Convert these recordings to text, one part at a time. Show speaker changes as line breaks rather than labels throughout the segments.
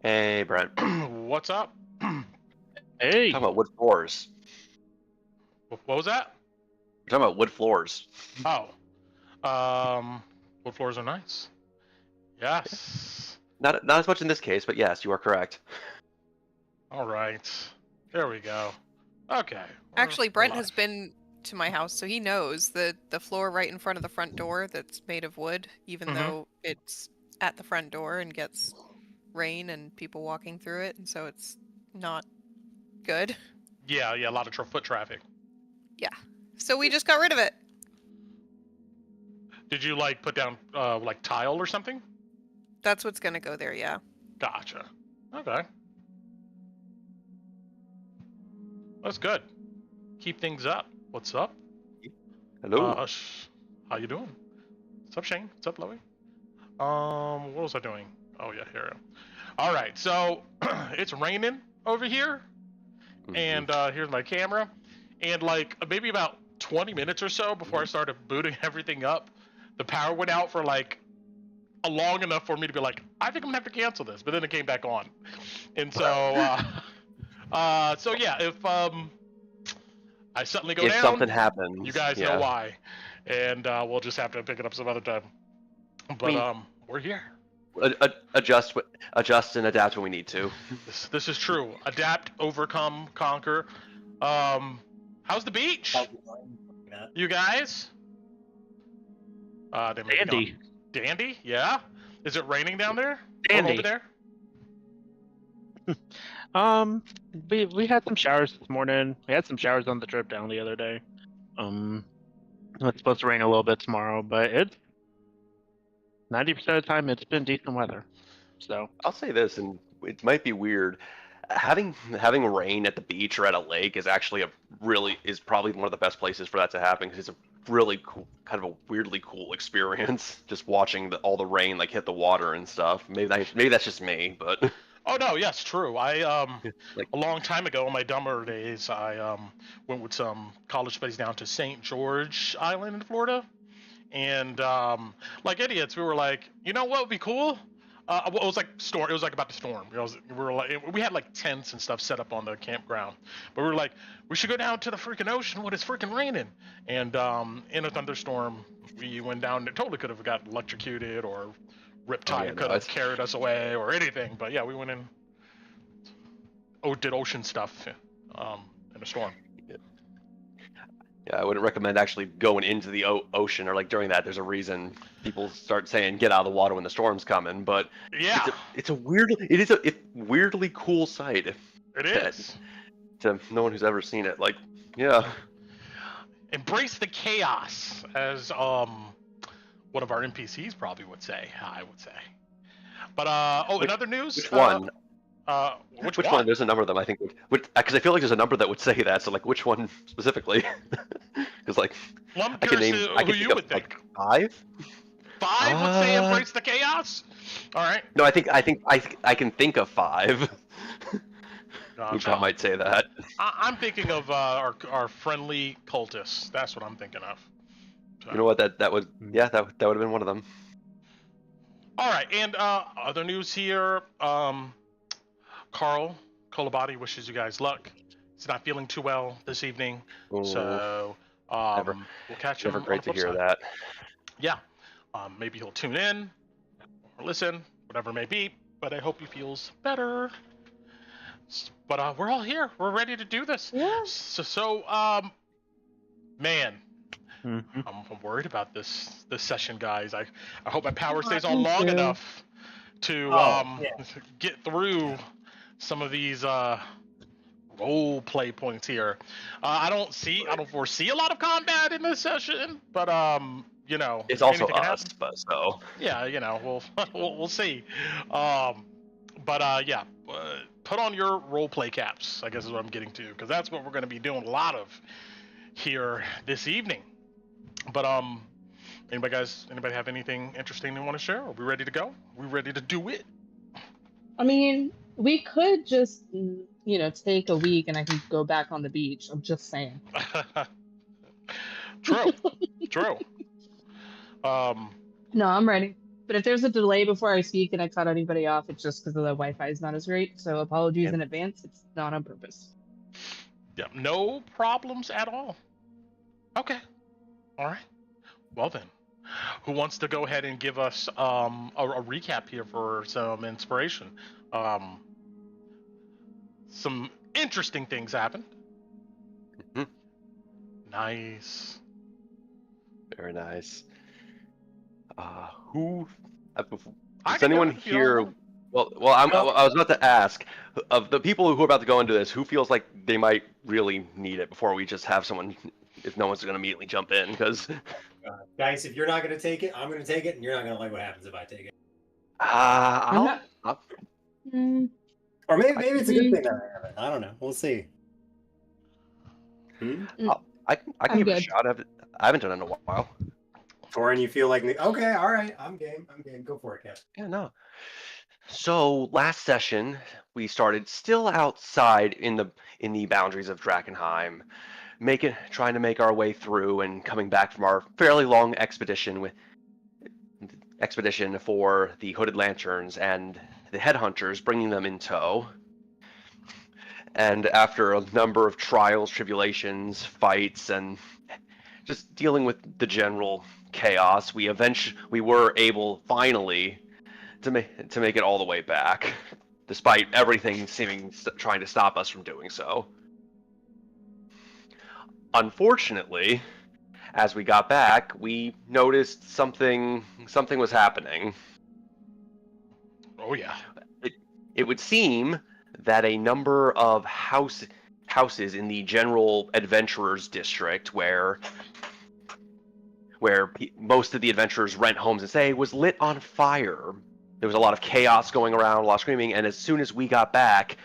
Hey, Brent.
What's up?
Hey.
Talking about wood floors.
What was that?
We're talking about wood floors.
Oh, wood floors are nice. Yes.
Not as much in this case, but yes, you are correct.
All right. There we go. Okay.
Actually,
we're
Brent
live.
has been to my house, so he knows that the floor right in front of the front door that's made of wood, even though it's at the front door and gets rain and people walking through it, and so it's not good.
Yeah, a lot of foot traffic.
Yeah. So we just got rid of it.
Did you like put down like tile or something?
That's what's gonna go there, yeah.
Gotcha. Okay. That's good. Keep things up. What's up?
Hello.
How you doing? What's up, Shane? What's up, Loey? What was I doing? Oh yeah, here. All right, so it's raining over here, and here's my camera, and like maybe about 20 minutes or so before I started booting everything up, the power went out for like long enough for me to be like, I think I'm gonna have to cancel this, but then it came back on, and so so yeah, if I suddenly go down,
if something happens,
you guys know why, and we'll just have to pick it up some other time. But we're here.
Adjust and adapt when we need to.
This is true. Adapt, overcome, conquer. How's the beach? You guys?
Dandy.
Dandy? Yeah. Is it raining down there?
Dandy.
Over there?
We had some showers this morning. We had some showers on the trip down the other day. It's supposed to rain a little bit tomorrow, but it's 90% of the time it's been decent weather. So
I'll say this, and it might be weird. Having rain at the beach or at a lake is actually probably one of the best places for that to happen, because it's a really cool, kind of a weirdly cool experience, just watching all the rain like hit the water and stuff. Maybe that's just me, but.
Oh no, yes, true. I
like,
a long time ago in my dumber days, I went with some college buddies down to St. George Island in Florida, and like idiots, we were like, you know what would be cool? Well, it was like storm. It was like about to storm. We had like tents and stuff set up on the campground, but we were like, we should go down to the freaking ocean when it's freaking raining. And in a thunderstorm, we went down. It totally could have got electrocuted, or Riptide could have carried us away, or anything. But yeah, we went in. Did ocean stuff in a storm.
Yeah, I wouldn't recommend actually going into the ocean, or like during that. There's a reason people start saying get out of the water when the storm's coming. But
yeah,
it's a weirdly cool sight.
It is.
To no one who's ever seen it, like, yeah.
Embrace the chaos, as one of our NPCs probably would say. I would say. But in other news.
Which one?
Which
one? There's a number of them, I think. Because I feel like there's a number that would say that. So, like, which one specifically? Because, like,
well, I'm
I can name.
Who
I can
you
think
would
of,
think?
Like, 5.
5 would say embrace the chaos. All right.
No, I can think of 5. Who might say that?
I'm thinking of our friendly cultists. That's what I'm thinking of. So.
You know what? That would that would have been one of them.
All right, and other news here. Carl Kolabati wishes you guys luck. He's not feeling too well this evening, so we'll catch him.
Never great to hear
side.
that.
Yeah, maybe he'll tune in or listen, whatever it may be. But I hope he feels better. But we're all here. We're ready to do this.
Yeah.
So man, I'm worried about this session, guys. I hope my power stays on long enough to get through some of these role play points here. I don't foresee a lot of combat in this session, but you know,
it's also us, but so
yeah, you know, we'll see. But yeah, put on your role play caps, I guess is what I'm getting to, because that's what we're going to be doing a lot of here this evening. But anybody have anything interesting they want to share? Are we ready to go? Are we ready to do it?
I mean, we could just, take a week and I can go back on the beach. I'm just saying.
True.
No, I'm ready. But if there's a delay before I speak and I cut anybody off, it's just because the Wi-Fi is not as great. So apologies in advance. It's not on purpose.
Yeah, no problems at all. Okay. All right. Well then, who wants to go ahead and give us a recap here for some inspiration? Some interesting things happened.
Mhm.
Nice.
Very nice. Who?
I
Does
can do
anyone
it if you don't
here?
want.
Well, I was about to ask of the people who are about to go into this, who feels like they might really need it before we just have someone, if no one's going to immediately jump in, because
Guys, if you're not going to take it, I'm going to take it, and you're not going to like what happens if I take it.
I'll
Or maybe it's a good thing that I have it. I don't know. We'll see.
I can
I'm
give it a
good.
shot. I haven't done it in a while.
Torin, you feel like okay, all right, I'm game. Go for it, Kev.
Yeah, no. So last session we started still outside in the boundaries of Drakkenheim, trying to make our way through and coming back from our fairly long expedition for the Hooded Lanterns and the Headhunters, bringing them in tow. And after a number of trials, tribulations, fights, and just dealing with the general chaos, we were able finally to make it all the way back, despite everything trying to stop us from doing so. Unfortunately, as we got back, we noticed something was happening.
Oh yeah.
It would seem that a number of houses in the general adventurers district, where most of the adventurers rent homes and stay, was lit on fire. There was a lot of chaos going around, a lot of screaming, and as soon as we got back,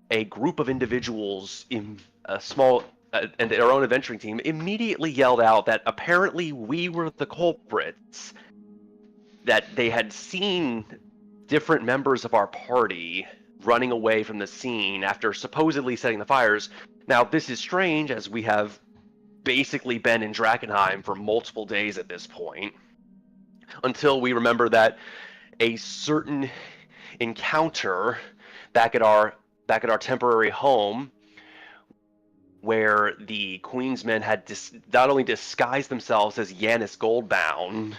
a group of individuals in a small and their own adventuring team immediately yelled out that apparently we were the culprits, that they had seen different members of our party running away from the scene after supposedly setting the fires. Now, this is strange, as we have basically been in Drakkenheim for multiple days at this point, until we remember that a certain encounter back at our temporary home, where the Queensmen had not only disguised themselves as Yanis Goldbound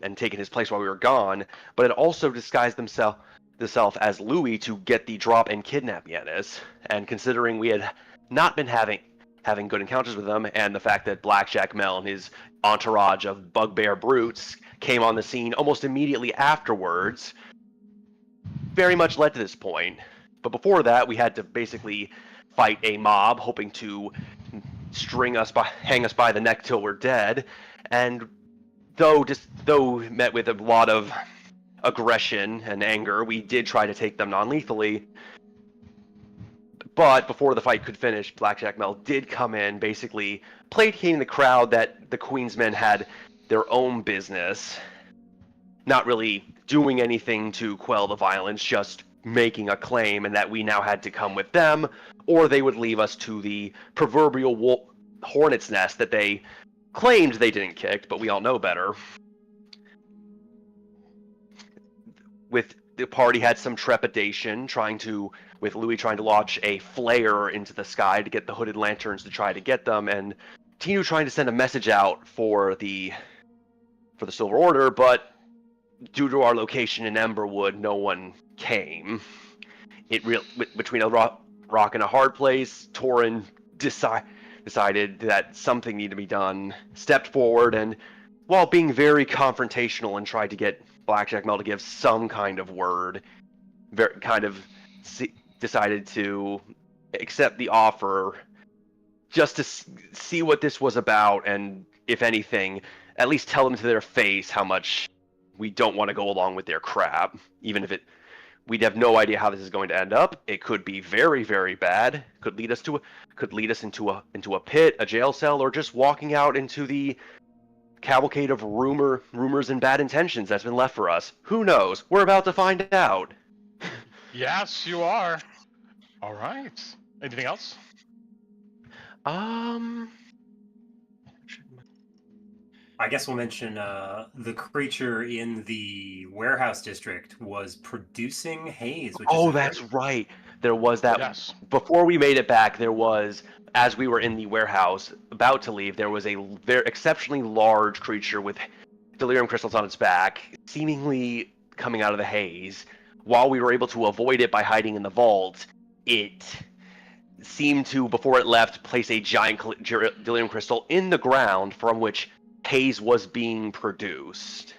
and taken his place while we were gone, but had also disguised themselves as Louis to get the drop and kidnap Yanis. And considering we had not been having good encounters with them, and the fact that Blackjack Mel and his entourage of bugbear brutes came on the scene almost immediately afterwards, very much led to this point. But before that, we had to basically fight a mob hoping to hang us by the neck till we're dead. And though met with a lot of aggression and anger, we did try to take them non-lethally. But before the fight could finish, Blackjack Mel did come in, basically placating the crowd that the Queensmen had their own business, not really doing anything to quell the violence, just making a claim, and that we now had to come with them, or they would leave us to the proverbial hornet's nest that they claimed they didn't kick, but we all know better. With the party had some trepidation, with Louis trying to launch a flare into the sky to get the Hooded Lanterns to try to get them, and Tinu trying to send a message out for the Silver Order, but due to our location in Emberwood, no one came. Between a rock and a hard place, Torin decided that something needed to be done, stepped forward, and while being very confrontational and tried to get Blackjack Mel to give some kind of word, decided to accept the offer just to see what this was about, and if anything, at least tell them to their face how much we don't want to go along with their crap, even if we'd have no idea how this is going to end up. It could be very, very bad. Could lead us into a pit, a jail cell, or just walking out into the cavalcade of rumors and bad intentions that's been left for us. Who knows? We're about to find out.
Yes, you are. All right. Anything else?
I guess we'll mention the creature in the warehouse district was producing haze. Which
Oh,
is
that's right. There was that.
Yes.
Before we made it back, there was, as we were in the warehouse about to leave, there was a very exceptionally large creature with delirium crystals on its back, seemingly coming out of the haze. While we were able to avoid it by hiding in the vault, it seemed to, before it left, place a giant delirium crystal in the ground from which haze was being produced.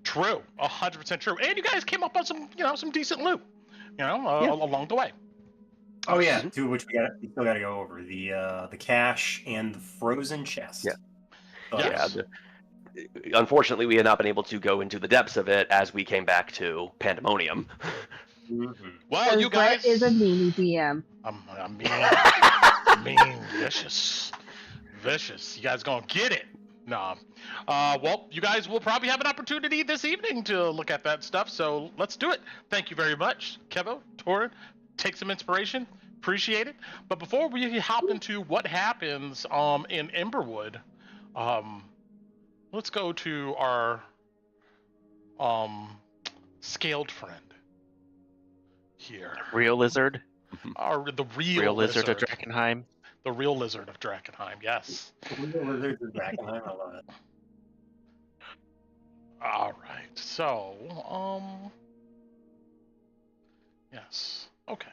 True, 100% true. And you guys came up on some decent loot, along the way.
Oh yeah, two of which we still got to go over the cache and the frozen chest.
Yeah.
Yes.
Yeah. Unfortunately, we had not been able to go into the depths of it as we came back to Pandemonium.
Mm-hmm.
Well, you guys
is a meanie DM.
I'm mean, vicious. You guys gonna get it? Nah. Well, you guys will probably have an opportunity this evening to look at that stuff, so let's do it. Thank you very much, Kevo, Torin. Take some inspiration. Appreciate it. But before we hop into what happens in Emberwood, let's go to our scaled friend here.
Real lizard.
The
Real lizard of Drakkenheim.
The real lizard of Drakkenheim, yes.
The lizard of Drakkenheim, I love it.
All right, so, yes, okay.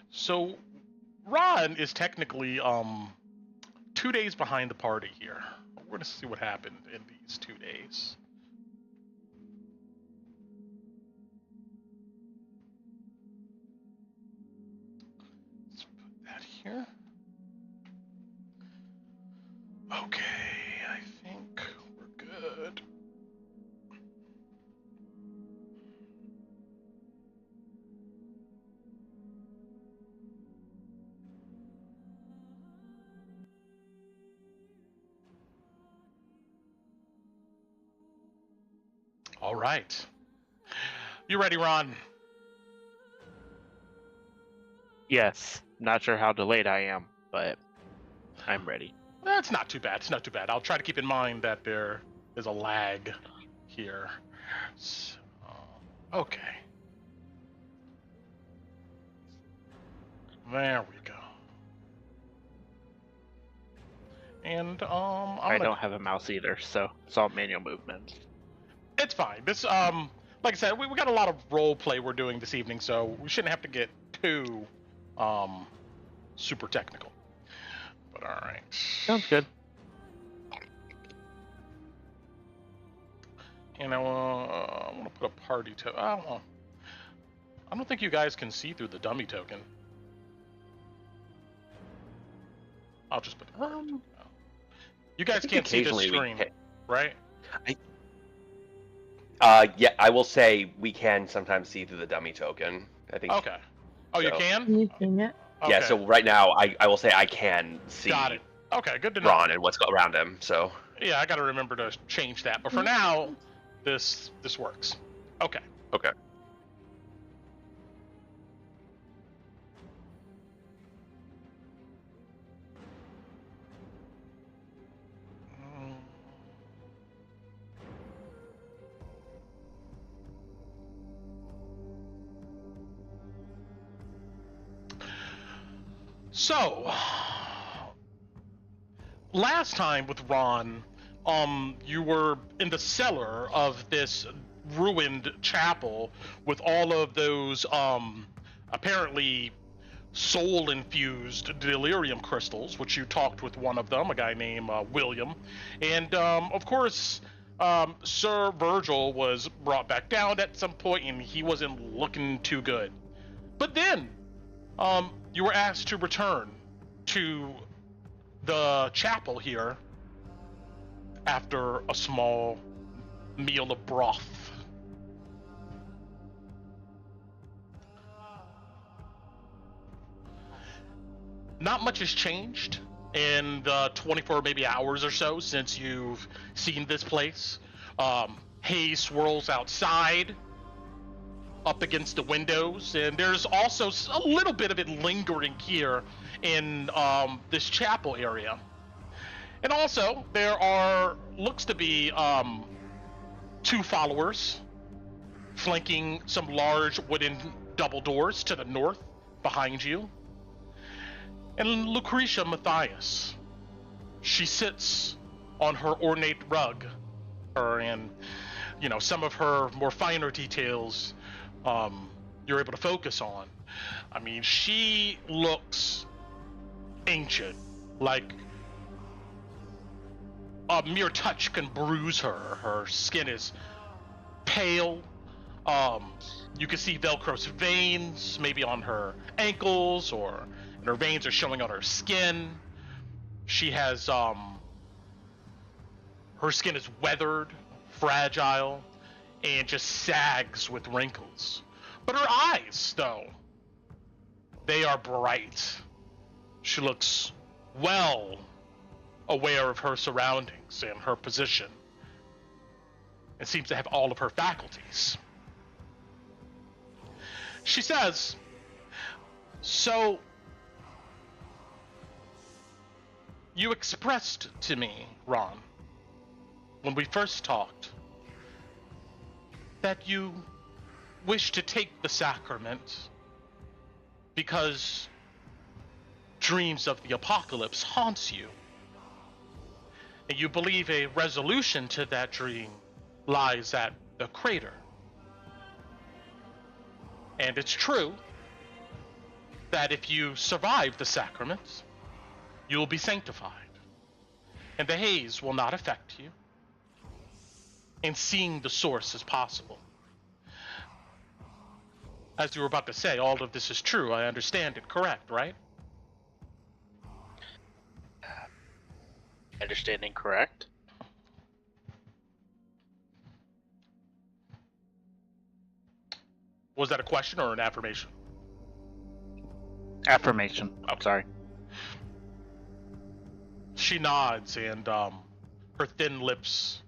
So, Raan is technically, 2 days behind the party here. We're gonna see what happened in these 2 days. Let's put that here. Okay, I think we're good. All right. You ready, Raan?
Yes. Not sure how delayed I am, but I'm ready.
That's not too bad. It's not too bad. I'll try to keep in mind that there is a lag here. So, okay. There we go. And
I don't have a mouse either, so it's all manual movement.
It's fine. This like I said, we got a lot of role play we're doing this evening, so we shouldn't have to get too super technical. But all right.
Sounds good.
And I want to put a party token. I don't know. I don't think you guys can see through the dummy token. I'll just put the party token. You guys can't see the screen, right?
Yeah, I will say we can sometimes see through the dummy token. I think.
Okay. Oh, you can?
Can you ping it?
Yeah,
Okay.
so right now I will say I can see
Got it. Okay, good to know.
Raan and what's around him. So
Yeah, I got to remember to change that. But for now, this works. Okay.
okay.
So, last time with Raan, you were in the cellar of this ruined chapel with all of those, apparently soul-infused delirium crystals, which you talked with one of them, a guy named William. And, of course, Sir Virgil was brought back down at some point, and he wasn't looking too good. But then, you were asked to return to the chapel here after a small meal of broth. Not much has changed in the 24 maybe hours or so since you've seen this place. Haze swirls outside up against the windows, and there's also a little bit of it lingering here in this chapel area. And also, looks to be 2 followers flanking some large wooden double doors to the north behind you. And Lucretia Mathias, she sits on her ornate rug, and some of her more finer details you're able to focus on. I mean, she looks ancient, like a mere touch can bruise her. Her skin is pale. You can see Velcro's veins, maybe on her ankles, and her veins are showing on her skin. She has, her skin is weathered, fragile, and just sags with wrinkles. But her eyes, though, they are bright. She looks well aware of her surroundings and her position, and seems to have all of her faculties. She says, "So, you expressed to me, Raan, when we first talked, that you wish to take the sacrament because dreams of the apocalypse haunts you. And you believe a resolution to that dream lies at the crater. And it's true that if you survive the sacrament, you will be sanctified, and the haze will not affect you, and seeing the source is possible. As you were about to say, all of this is true. I understand it, correct, right?"
Understanding correct?
Was that a question or an affirmation?
Affirmation. I'm sorry.
She nods, and her thin lips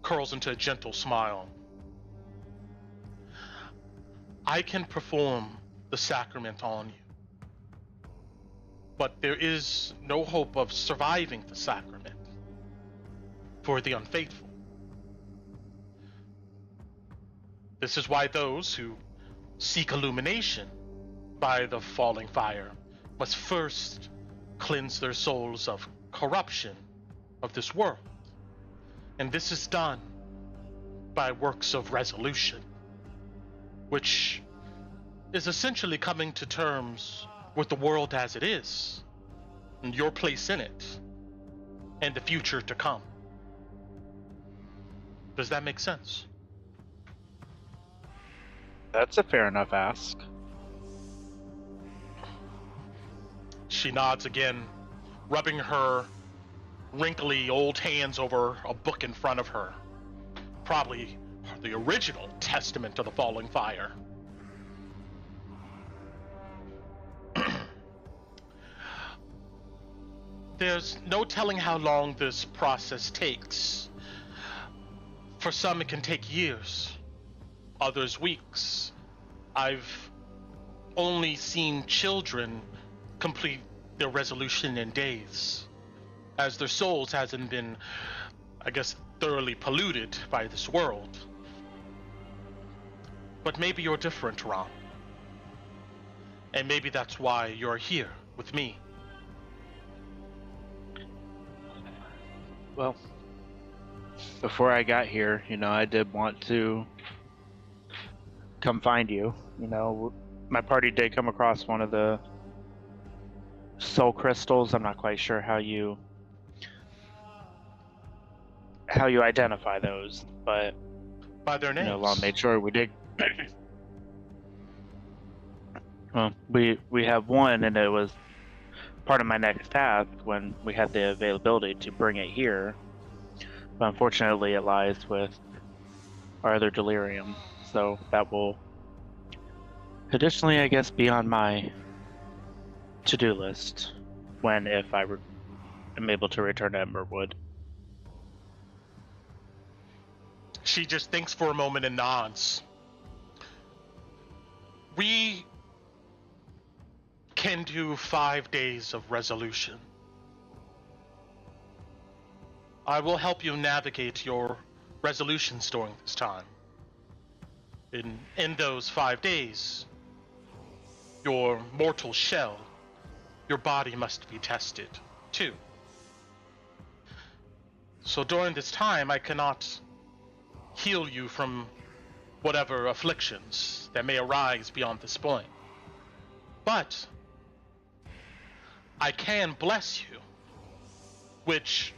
curls into a gentle smile. "I can perform the sacrament on you, but there is no hope of surviving the sacrament for the unfaithful. This is why those who seek illumination by the falling fire must first cleanse their souls of corruption of this world. And this is done by works of resolution, which is essentially coming to terms with the world as it is, and your place in it, and the future to come. Does that make sense?"
That's a fair enough ask.
She nods again, rubbing her wrinkly old hands over a book in front of her. Probably the original testament to the falling fire. "There's no telling how long this process takes. For some, it can take years, others weeks. I've only seen children complete their resolution in days, as their souls hasn't been, I guess, thoroughly polluted by this world. But maybe you're different, Raan. And maybe that's why you're here with me."
Well, before I got here, I did want to come find you. My party did come across one of the soul crystals. I'm not quite sure how you identify those, but
By their names.
Long made sure we did. Well, we have one, and it was part of my next task when we had the availability to bring it here. But unfortunately, it lies with our other delirium, so that will additionally, I guess, be on my to-do list if I am able to return to Emberwood.
She just thinks for a moment and nods. "We can do 5 days of resolution. I will help you navigate your resolutions during this time. In those 5 days, your mortal shell, your body must be tested, too. So during this time, I cannot heal you from whatever afflictions that may arise beyond this point. But I can bless you, which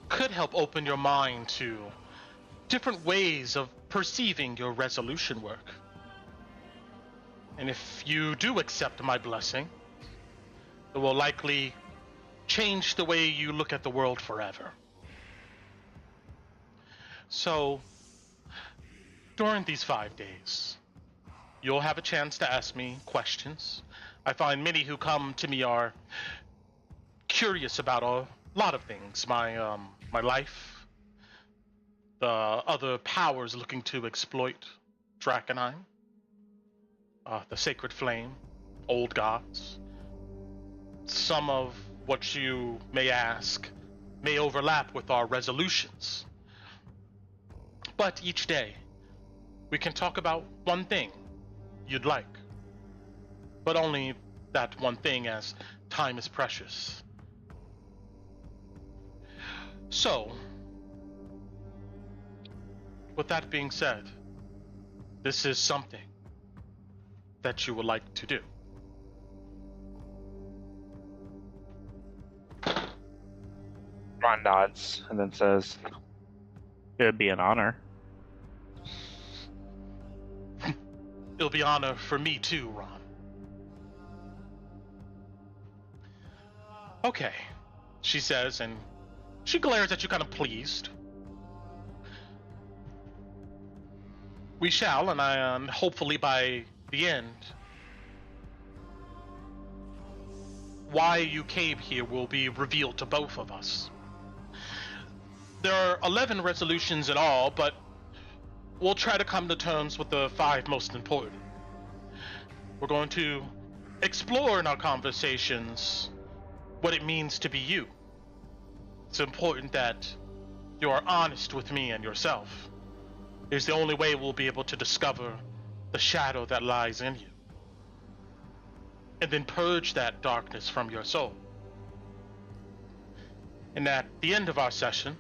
could help open your mind to different ways of perceiving your resolution work. And if you do accept my blessing, it will likely change the way you look at the world forever. So, during these 5 days, you'll have a chance to ask me questions. I find many who come to me are curious about a lot of things. My life, the other powers looking to exploit Drakkenheim, the Sacred Flame, old gods. Some of what you may ask may overlap with our resolutions. But each day, we can talk about one thing you'd like. But only that one thing, as time is precious. So, with that being said, this is something that you would like to do.
Ron nods and then says, "It'd be an honor."
It'll be honor for me too, Ron. Okay, she says, and she glares at you kind of pleased. We shall, and hopefully by the end, why you came here will be revealed to both of us. There are 11 resolutions in all, but we'll try to come to terms with the 5 most important. We're going to explore in our conversations what it means to be you. It's important that you are honest with me and yourself. It's the only way we'll be able to discover the shadow that lies in you, and then purge that darkness from your soul. And at the end of our session,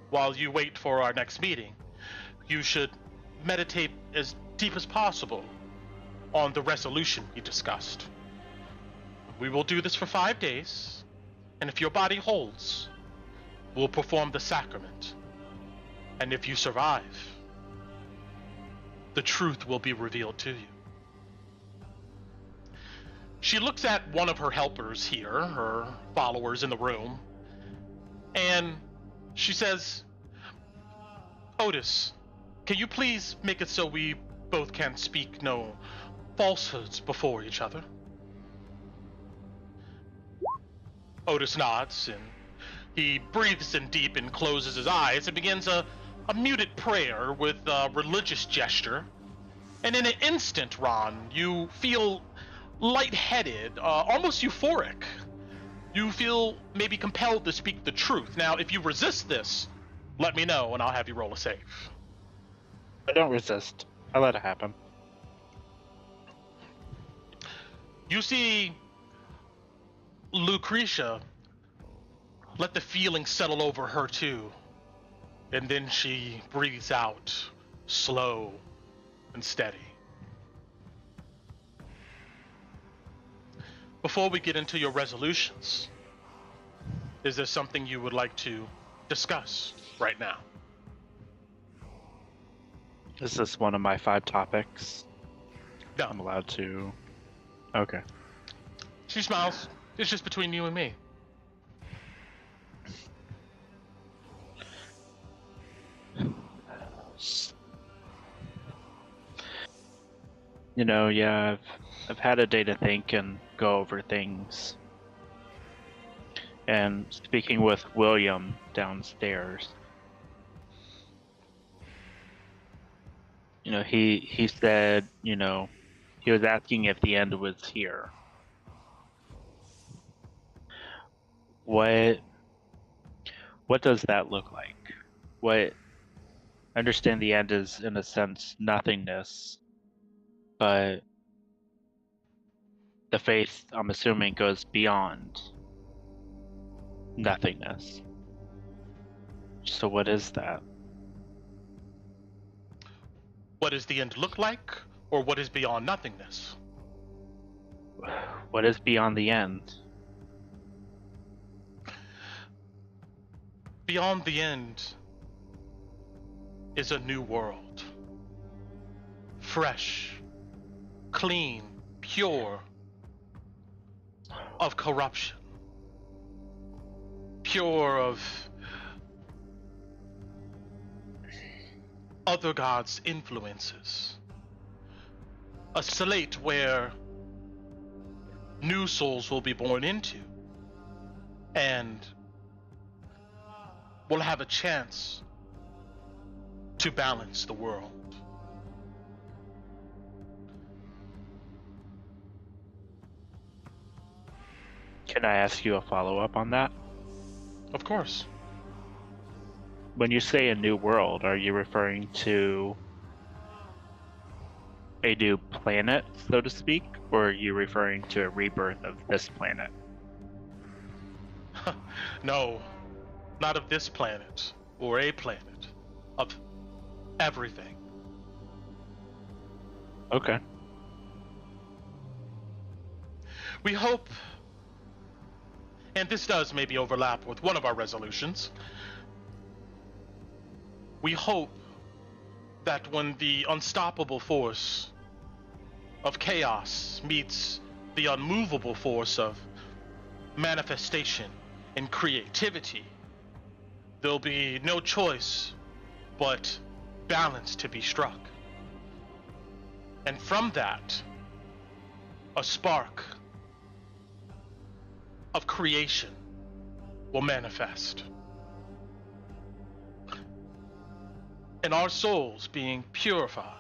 while you wait for our next meeting, you should meditate as deep as possible on the resolution we discussed. We will do this for 5 days, and if your body holds, we'll perform the sacrament. And if you survive, the truth will be revealed to you. She looks at one of her helpers here, her followers in the room, and she says, "Otis, can you please make it so we both can speak no falsehoods before each other?" Otis nods, and he breathes in deep and closes his eyes and begins a muted prayer with a religious gesture. And in an instant, Ron, you feel lightheaded, almost euphoric. You feel maybe compelled to speak the truth. Now, if you resist this, let me know and I'll have you roll a save.
I don't resist. I let it happen.
You see Lucretia let the feeling settle over her too, and then she breathes out, slow and steady. Before we get into your resolutions, is there something you would like to discuss right now?
Is this one of my 5 topics?
No.
I'm allowed to. Okay.
She smiles. It's just between you and me.
You know, yeah, I've had a day to think and go over things. And speaking with William downstairs, you know, he said, you know, he was asking if the end was here. What What does that look like? What? I understand the end is, in a sense, nothingness, but the faith, I'm assuming, goes beyond nothingness. So what is that?
What does the end look like, or what is beyond nothingness?
What is beyond the end?
Beyond the end is a new world. Fresh, clean, pure of corruption. Pure of other gods' influences. A slate where new souls will be born into and will have a chance to balance the world.
Can I ask you a follow-up on that?
Of course.
When you say a new world, are you referring to a new planet, so to speak, or are you referring to a rebirth of this planet?
No, not of this planet, or a planet, of everything.
Okay.
We hope, and this does maybe overlap with one of our resolutions, we hope that when the unstoppable force of chaos meets the unmovable force of manifestation and creativity, there'll be no choice but balance to be struck. And from that, a spark of creation will manifest. And our souls, being purified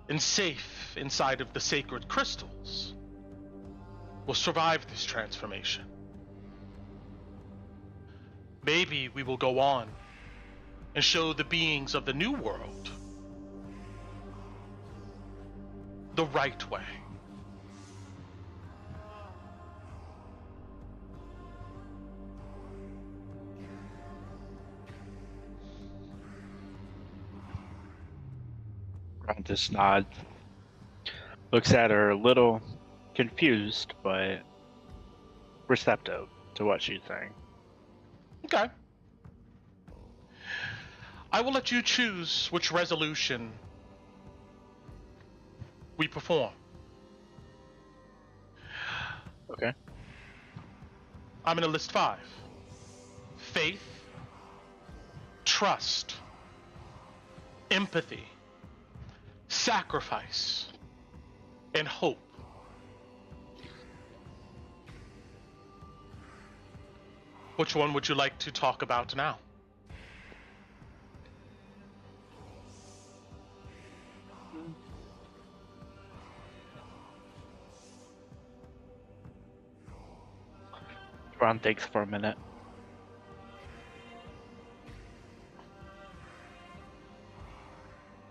and safe inside of the sacred crystals, will survive this transformation. Maybe we will go on and show the beings of the new world the right way.
Raan just nods. Looks at her a little confused, but receptive to what she's saying.
Okay. I will let you choose which resolution we perform.
Okay.
I'm gonna list 5. Faith, trust, empathy, sacrifice, and hope. Which one would you like to talk about now?
Raan thinks for a minute.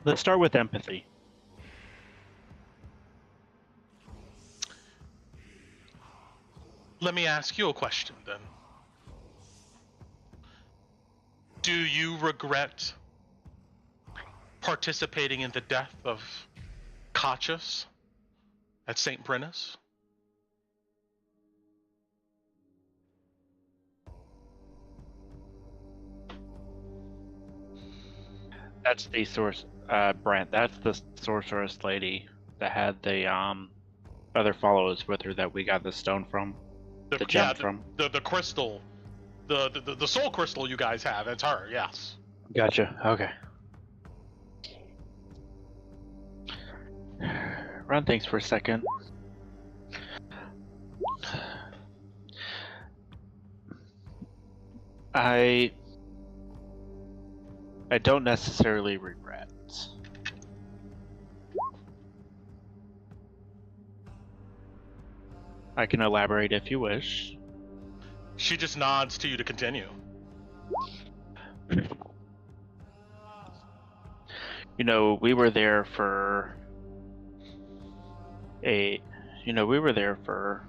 Let's start with empathy.
Let me ask you a question then. Do you regret participating in the death of Cachus at St. Brennis?
That's the source, Brent. That's the sorceress lady that had the other followers with her that we got the stone from, the gem from.
The crystal, the soul crystal you guys have. It's her. Yes.
Gotcha. Okay. Raan thinks for a second. I don't necessarily regret. I can elaborate if you wish.
She just nods to you to continue.
You know, we were there for a. You know, we were there for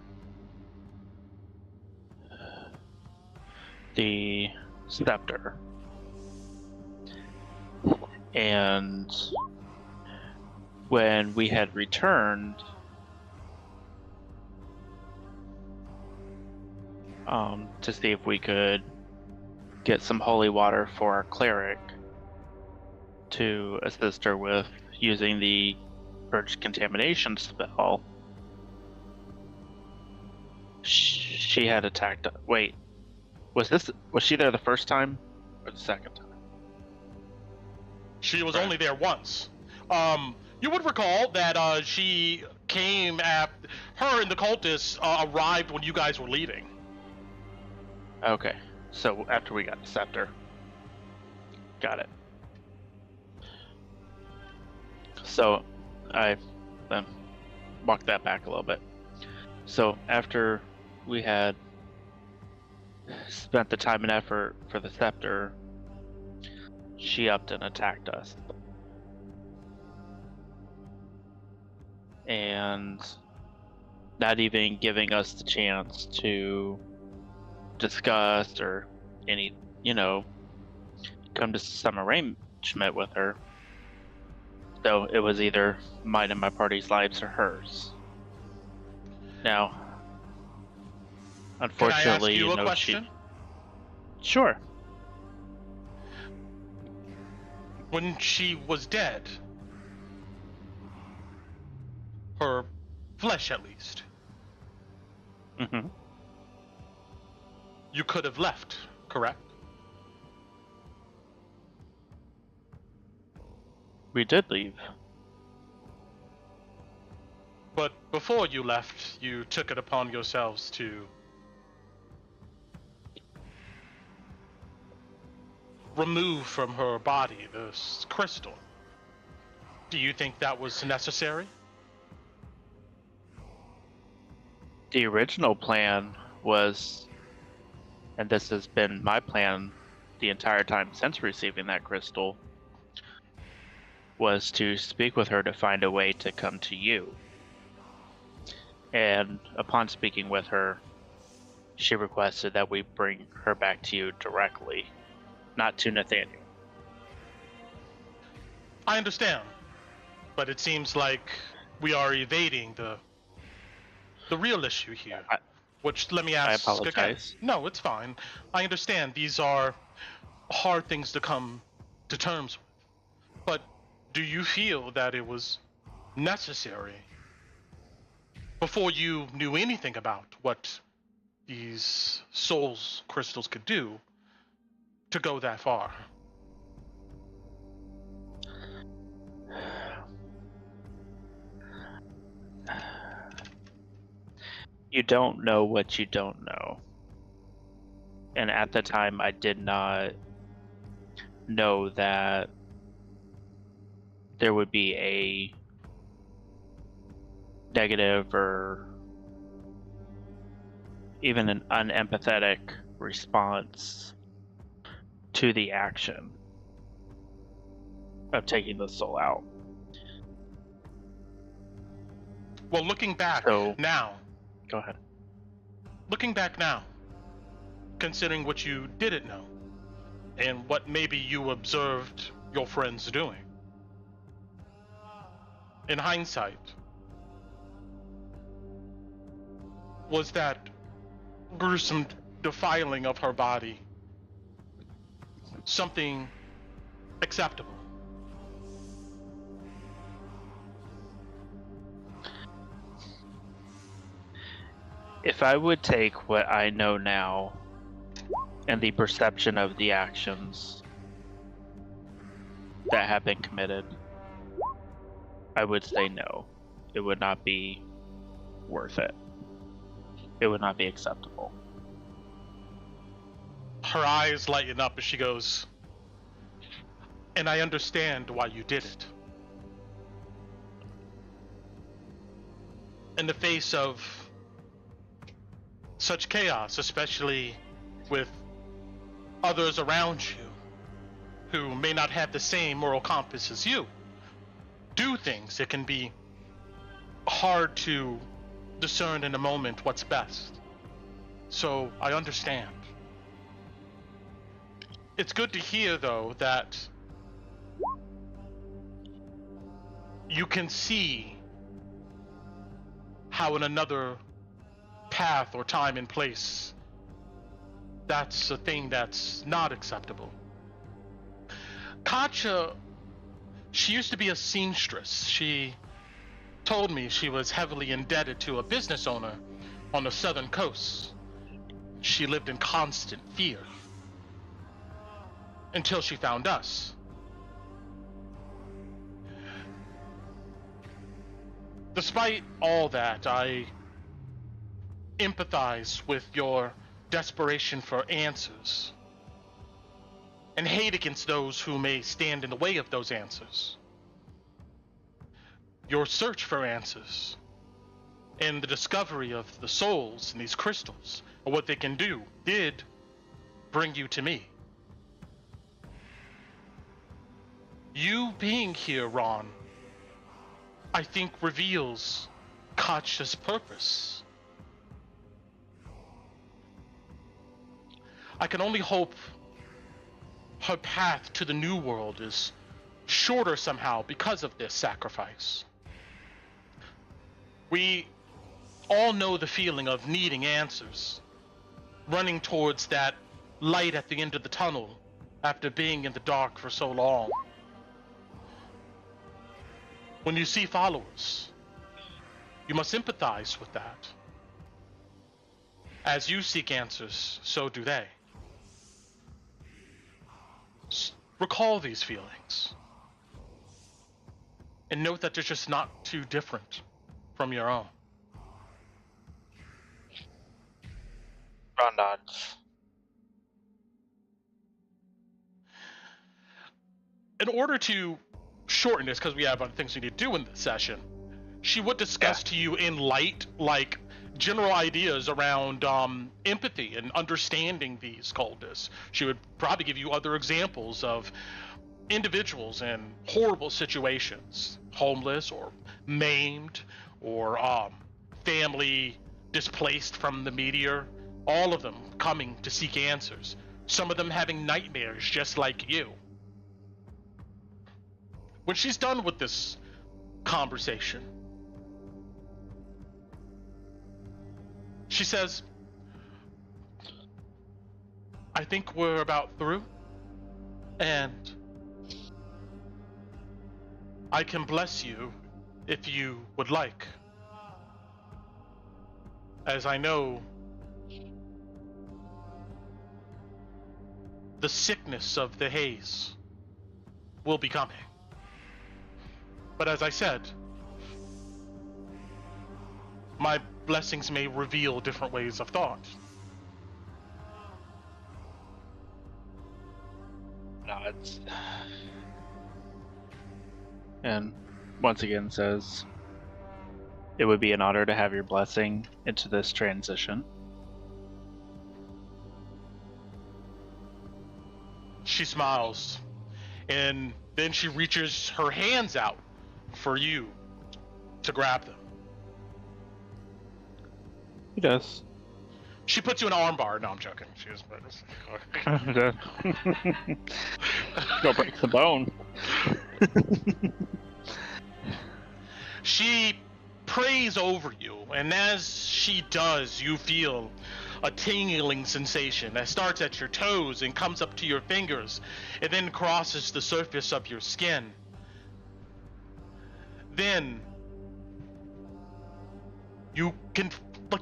the scepter. And when we had returned, to see if we could get some holy water for our cleric to assist her with using the purge contamination spell, she had attacked. Wait, was she there the first time or the second time?
She was only there once. You would recall that she came at her and the cultists arrived when you guys were leaving.
Okay, so after we got the scepter. Got it. So I walked that back a little bit. So after we had spent the time and effort for the scepter, she upped and attacked us. And not even giving us the chance to discuss or any, come to some arrangement with her. So it was either mine and my party's lives or hers. Now, unfortunately,
can I ask you a question?
Sure.
When she was dead, her flesh at least,
Mm-hmm.
you could have left, correct?
We did leave.
But before you left, you took it upon yourselves to remove from her body this crystal. Do you think that was necessary?
The original plan was, and this has been my plan the entire time since receiving that crystal, was to speak with her to find a way to come to you. And upon speaking with her, she requested that we bring her back to you directly, not to Nathaniel.
I understand, but it seems like we are evading the real issue here. Which, let me ask
I apologize.
again. No, it's fine. I understand these are hard things to come to terms with. But do you feel that it was necessary, before you knew anything about what these souls crystals could do, to go that far?
You don't know what you don't know. And at the time, I did not know that there would be a negative or even an unempathetic response to the action of taking the soul out.
Well, looking back now.
Go ahead.
Looking back now, considering what you didn't know, and what maybe you observed your friends doing, in hindsight, was that gruesome defiling of her body something acceptable?
If I would take what I know now and the perception of the actions that have been committed, I would say no. It would not be worth it. It would not be acceptable.
Her eyes lighten up as she goes, and I understand why you did it. In the face of such chaos, especially with others around you who may not have the same moral compass as you do things, it can be hard to discern in a moment what's best. So I understand. It's good to hear, though, that you can see how in another path or time and place, that's a thing that's not acceptable. Katja, she used to be a seamstress. She told me she was heavily indebted to a business owner on the southern coast. She lived in constant fear until she found us. Despite all that, I empathize with your desperation for answers and hate against those who may stand in the way of those answers. Your search for answers and the discovery of the souls in these crystals and what they can do did bring you to me. You being here, Raan, I think reveals Katja's purpose. I can only hope her path to the new world is shorter somehow because of this sacrifice. We all know the feeling of needing answers, running towards that light at the end of the tunnel after being in the dark for so long. When you see followers, you must empathize with that. As you seek answers, so do they. Recall these feelings. And note that they're just not too different from your own.
Raan nods.
In order to shorten this, because we have other things we need to do in this session, she would discuss to you in light, like, general ideas around empathy and understanding these cultists. She would probably give you other examples of individuals in horrible situations, homeless or maimed, or family displaced from the meteor, all of them coming to seek answers. Some of them having nightmares just like you. When she's done with this conversation, she says, I think we're about through, and I can bless you if you would like, as I know the sickness of the haze will be coming. But as I said, my blessings may reveal different ways of thought.
Nods. And once again says, it would be an honor to have your blessing into this transition.
She smiles, and then she reaches her hands out for you to grab them.
He does.
She puts you in an armbar. No, I'm joking. She is.
Go break the bone.
She prays over you, and as she does, you feel a tingling sensation that starts at your toes and comes up to your fingers, and then crosses the surface of your skin. Then you can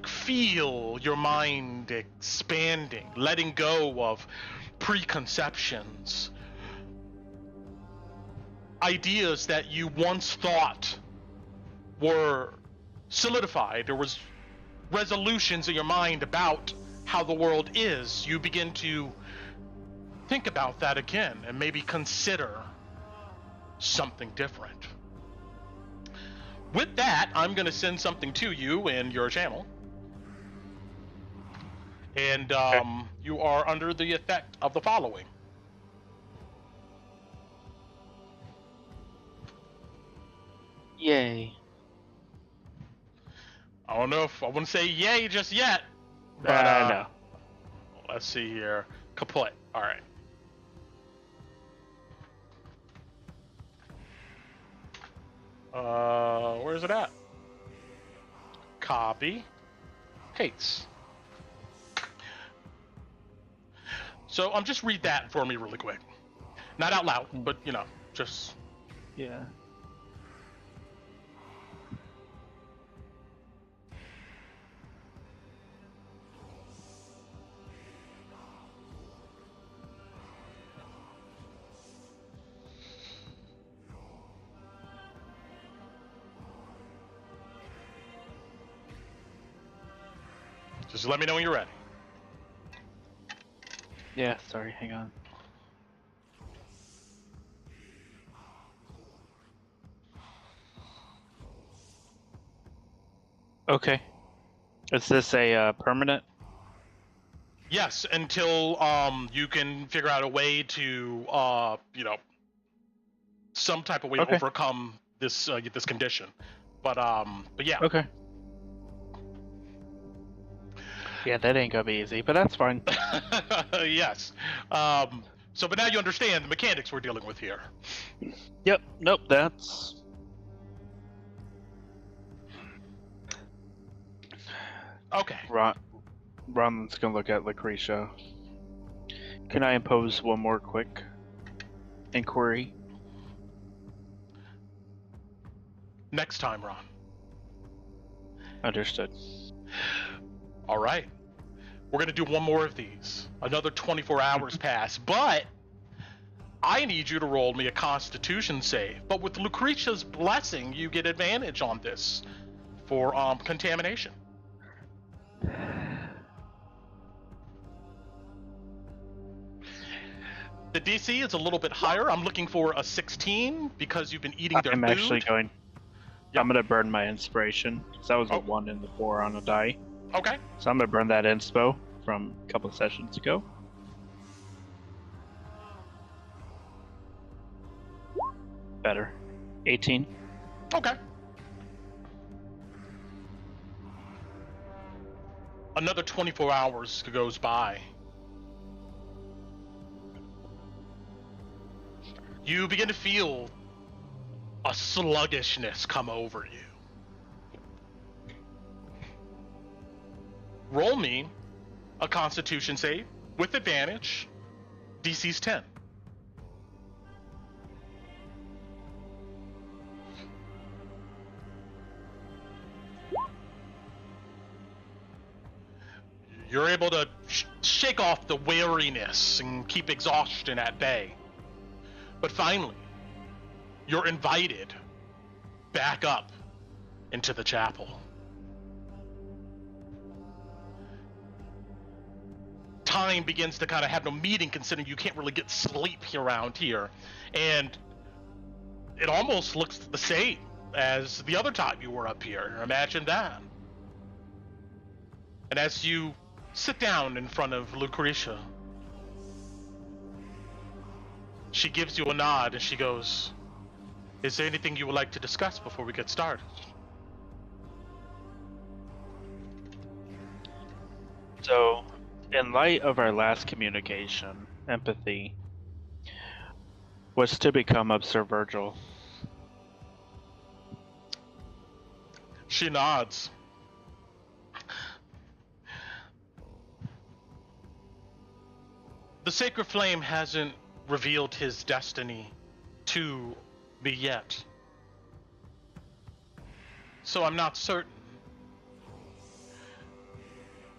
feel your mind expanding, letting go of preconceptions, ideas that you once thought were solidified. There was resolutions in your mind about how the world is. You begin to think about that again and maybe consider something different. With that, I'm going to send something to you in your channel. And you are under the effect of the following.
Yay.
I don't know if I wouldn't say yay just yet, but
No.
let's see here. Kaput. All right. Where's it at? Copy. Paste. So just read that for me really quick. Not out loud, but just.
Yeah.
Just let me know when you're ready.
Yeah, sorry, hang on. Okay. Is this a permanent?
Yes, until you can figure out a way to some type of way to
Okay.
overcome this this condition. But yeah.
Okay. Yeah, that ain't gonna be easy, but that's fine.
Yes. So but now you understand the mechanics we're dealing with here.
Yep, nope, that's...
Okay.
Ron's gonna look at Lucretia. Can I impose one more quick inquiry?
Next time, Raan.
Understood.
All right. We're going to do one more of these. Another 24 hours pass, but I need you to roll me a Constitution save. But with Lucretia's blessing, you get advantage on this for contamination. The DC is a little bit higher. I'm looking for a 16 because you've been eating their
I'm
food.
actually going...
Yep.
I'm gonna burn my inspiration, because that was a 1 and the 4 on a die.
Okay.
So I'm gonna burn that inspo from a couple of sessions ago. Better. 18.
Okay. Another 24 hours goes by. You begin to feel a sluggishness come over you. Roll me a Constitution save with advantage. DC's 10. You're able to shake off the weariness and keep exhaustion at bay. But finally, you're invited back up into the chapel. Time begins to kind of have no meaning, considering you can't really get sleep around here. And it almost looks the same as the other time you were up here. Imagine that. And as you sit down in front of Lucretia, she gives you a nod and she goes, "Is there anything you would like to discuss before we get started?"
So, in light of our last communication, empathy was to become of Sir Virgil.
She nods. The Sacred Flame hasn't revealed his destiny to me yet, so I'm not certain.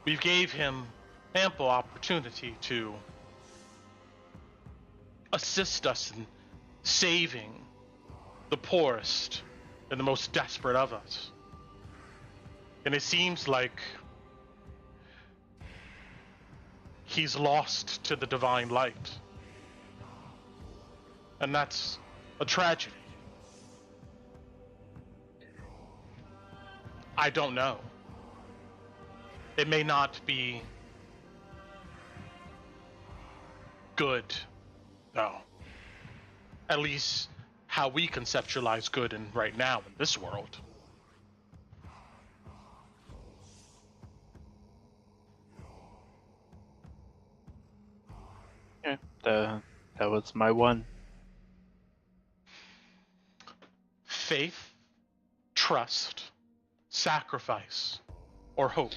We gave him ample opportunity to assist us in saving the poorest and the most desperate of us. And it seems like he's lost to the divine light. And that's a tragedy. I don't know. It may not be good, though. At least how we conceptualize good in right now in this world.
Yeah, that was my one.
Faith, trust, sacrifice, or hope.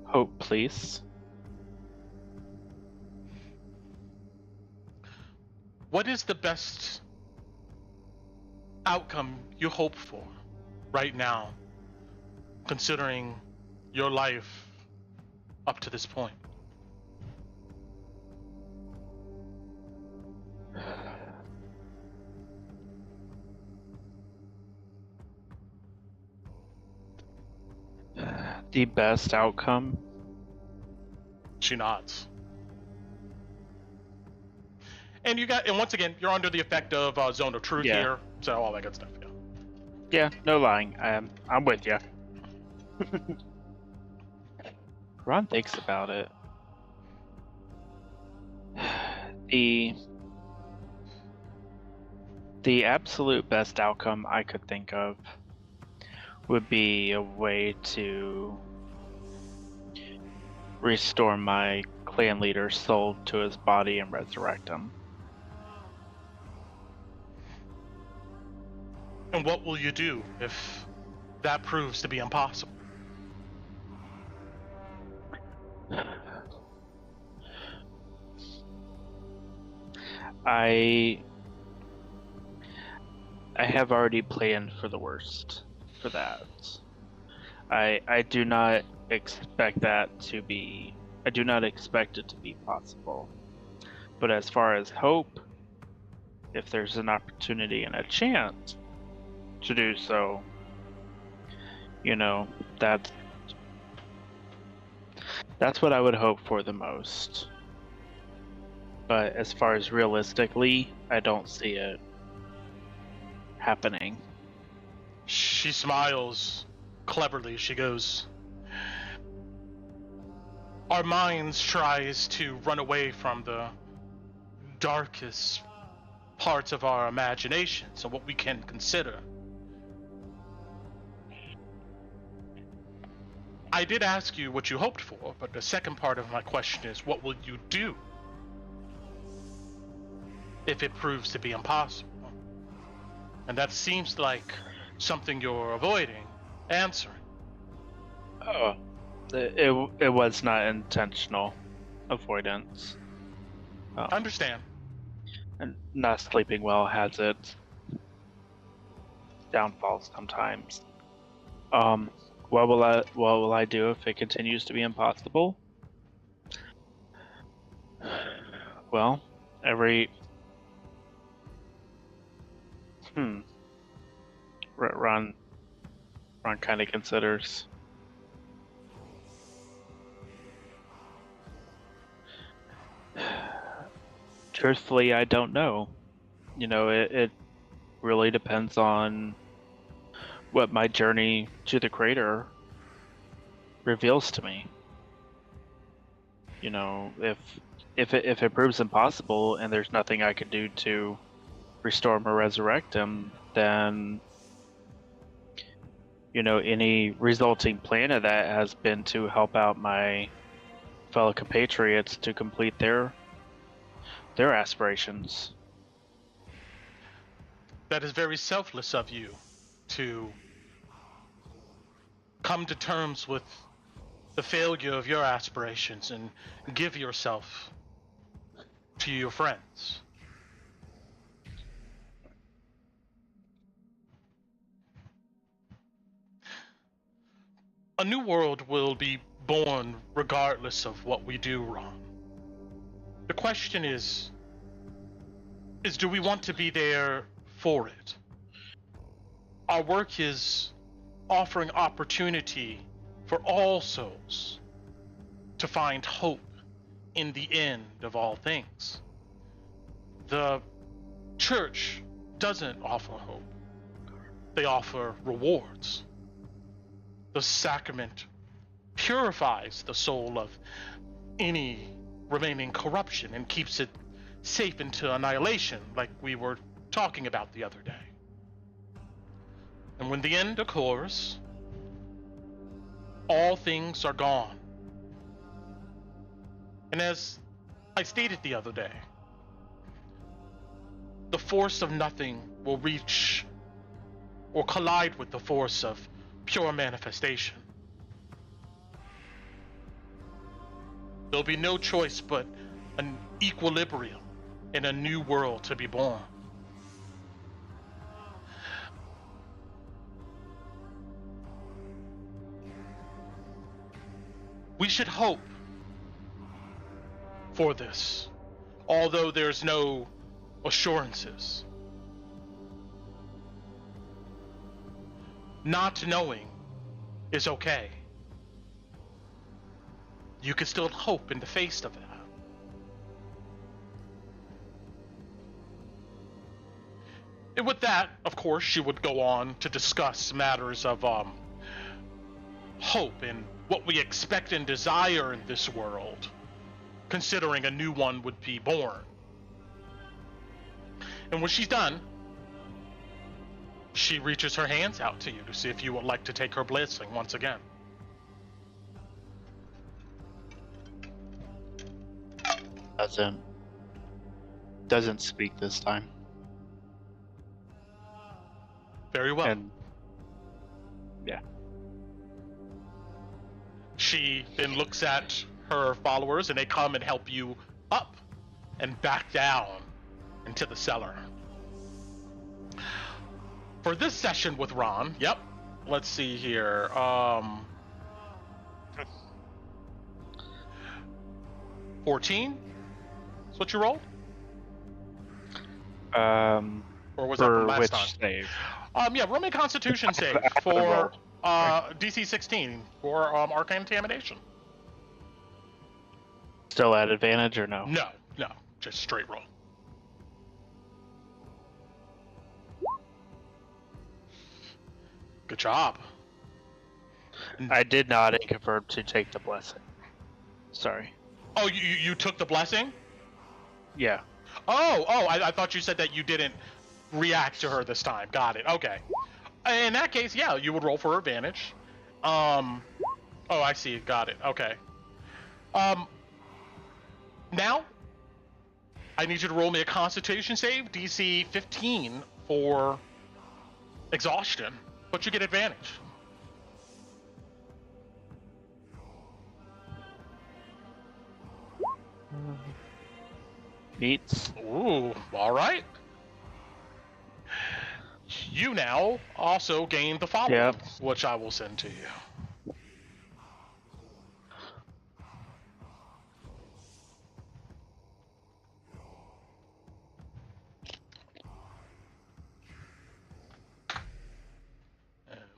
Hope, please.
What is the best outcome you hope for right now, considering your life up to this point?
The best outcome?
She nods. And once again, you're under the effect of Zone of Truth here, so all that good stuff. Yeah.
Yeah, no lying. I'm with you. Ron thinks about it. The absolute best outcome I could think of would be a way to restore my clan leader's soul to his body and resurrect him.
And what will you do if that proves to be impossible?
I have already planned for the worst for that. I do not expect that to be. I do not expect it to be possible. But as far as hope, if there's an opportunity and a chance to do so, that's what I would hope for the most. But as far as realistically, I don't see it happening.
She smiles cleverly. She goes, our minds tries to run away from the darkest parts of our imaginations and what we can consider. I did ask you what you hoped for, but the second part of my question is, what will you do if it proves to be impossible? And that seems like something you're avoiding answering.
Oh, it was not intentional avoidance.
I understand.
And not sleeping well has its downfalls sometimes. What will I do if it continues to be impossible? Well, Ron kind of considers. Truthfully, I don't know. It really depends on what my journey to the crater reveals to me. If it proves impossible and there's nothing I can do to restore him or resurrect him, then any resulting plan of that has been to help out my fellow compatriots to complete their aspirations.
That is very selfless of you to come to terms with the failure of your aspirations and give yourself to your friends. A new world will be born regardless of what we do wrong. The question is do we want to be there for it? Our work is offering opportunity for all souls to find hope in the end of all things. The church doesn't offer hope. They offer rewards. The sacrament purifies the soul of any remaining corruption and keeps it safe into annihilation, like we were talking about the other day. And when the end occurs, all things are gone. And as I stated the other day, the force of nothing will reach or collide with the force of pure manifestation. There'll be no choice but an equilibrium in a new world to be born. We should hope for this, although there's no assurances. Not knowing is okay. You can still hope in the face of that. And with that, of course, she would go on to discuss matters of hope and what we expect and desire in this world, considering a new one would be born. And when she's done, she reaches her hands out to you to see if you would like to take her blessing once again.
Doesn't speak this time.
Very well.
And yeah.
She then looks at her followers and they come and help you up and back down into the cellar. For this session with Raan, yep, let's see here. 14? That's what you rolled? Or was that from last
which
time?
save?
Yeah, roll me a Constitution save for DC 16 for Arcane Contamination.
Still at advantage or no?
No, just straight roll. Good job.
I did not confirm to take the blessing. Sorry.
Oh, you took the blessing?
Yeah.
I thought you said that you didn't react to her this time. Got it. Okay. In that case, yeah, you would roll for advantage. Oh, I see. Got it. Okay. Now, I need you to roll me a Constitution save, DC 15 for exhaustion, but you get advantage.
Meets.
Ooh, all right. You now also gain the following,
Yep.
which I will send to you.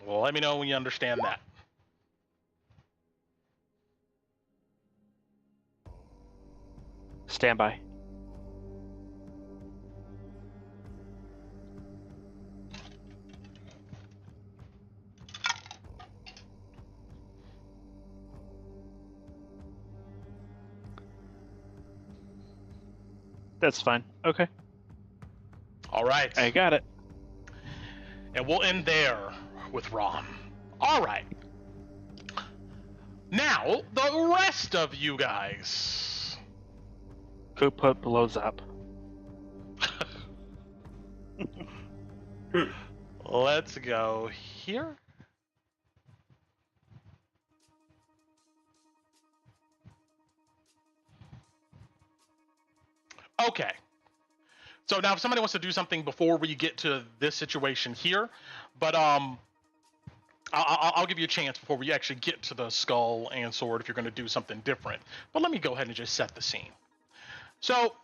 Well, let me know when you understand that.
Stand by. That's fine. Okay.
All right.
I got it.
And we'll end there with Raan. All right. Now, the rest of you guys.
Go put blows up.
Let's go here. Okay. So now if somebody wants to do something before we get to this situation here, but I'll give you a chance before we actually get to the skull and sword if you're going to do something different. But let me go ahead and just set the scene. So,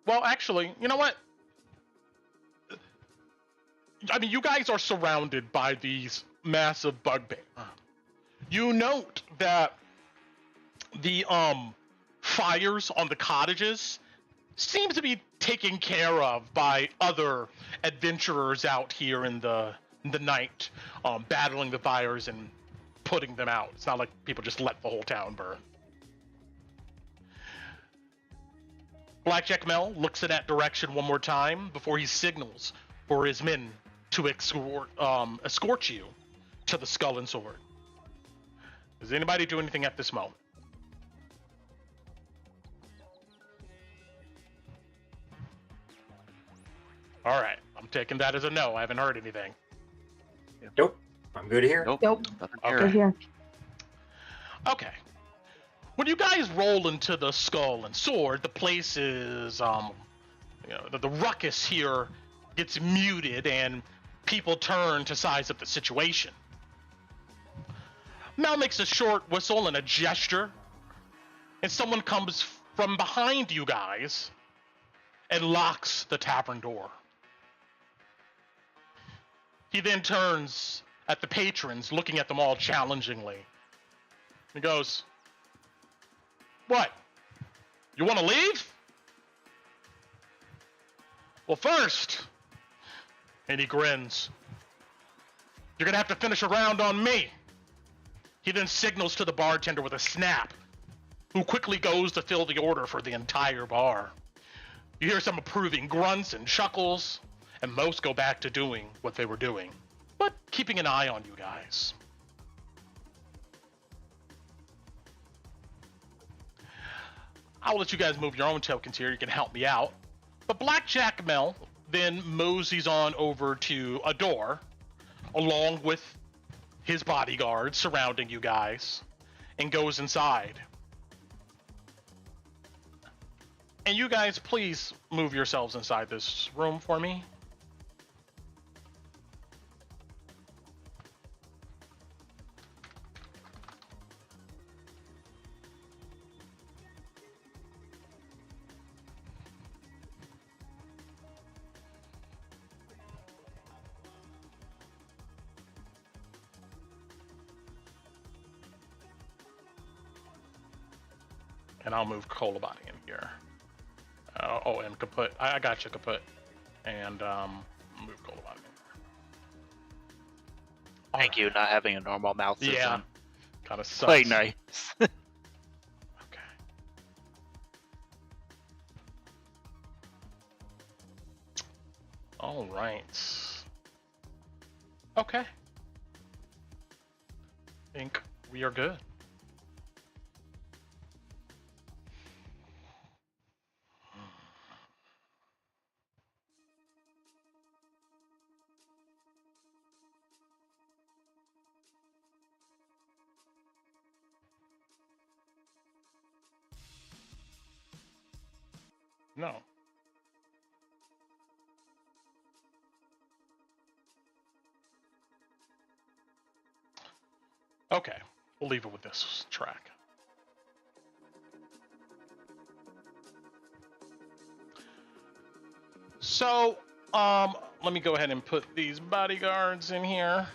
well, actually, you know what? I mean, you guys are surrounded by these massive bugbears. You note that the fires on the cottages seem to be taken care of by other adventurers out here in the night, battling the fires and putting them out. It's not like people just let the whole town burn. Blackjack Mel looks in that direction one more time before he signals for his men to escort you to the Skull and Sword. Does anybody do anything at this moment? All right, I'm taking that as a no. I haven't heard anything.
Nope. I'm good here.
Nope.
Nope.
Nothing
Okay.
here.
We're here.
Okay. When you guys roll into the Skull and Sword, the place is, the ruckus here gets muted and people turn to size up the situation. Mel makes a short whistle and a gesture, and someone comes from behind you guys and locks the tavern door. He then turns at the patrons, looking at them all challengingly. He goes, "What? You want to leave? Well, first," and he grins, "you're going to have to finish a round on me." He then signals to the bartender with a snap, who quickly goes to fill the order for the entire bar. You hear some approving grunts and chuckles, and most go back to doing what they were doing, but keeping an eye on you guys. I'll let you guys move your own tokens here. You can help me out. But Blackjack Mel then moseys on over to a door, along with his bodyguards surrounding you guys, and goes inside. And you guys, please move yourselves inside this room for me. And I'll move Kolobani in here. And Kaput. I got you, Kaput. And move Kolobani in there.
Thank you, not having a normal mouth system.
Yeah. Kind of sucks.
Quite nice.
Okay. All right. Okay. Think we are good. No. Okay, we'll leave it with this track. So, let me go ahead and put these bodyguards in here.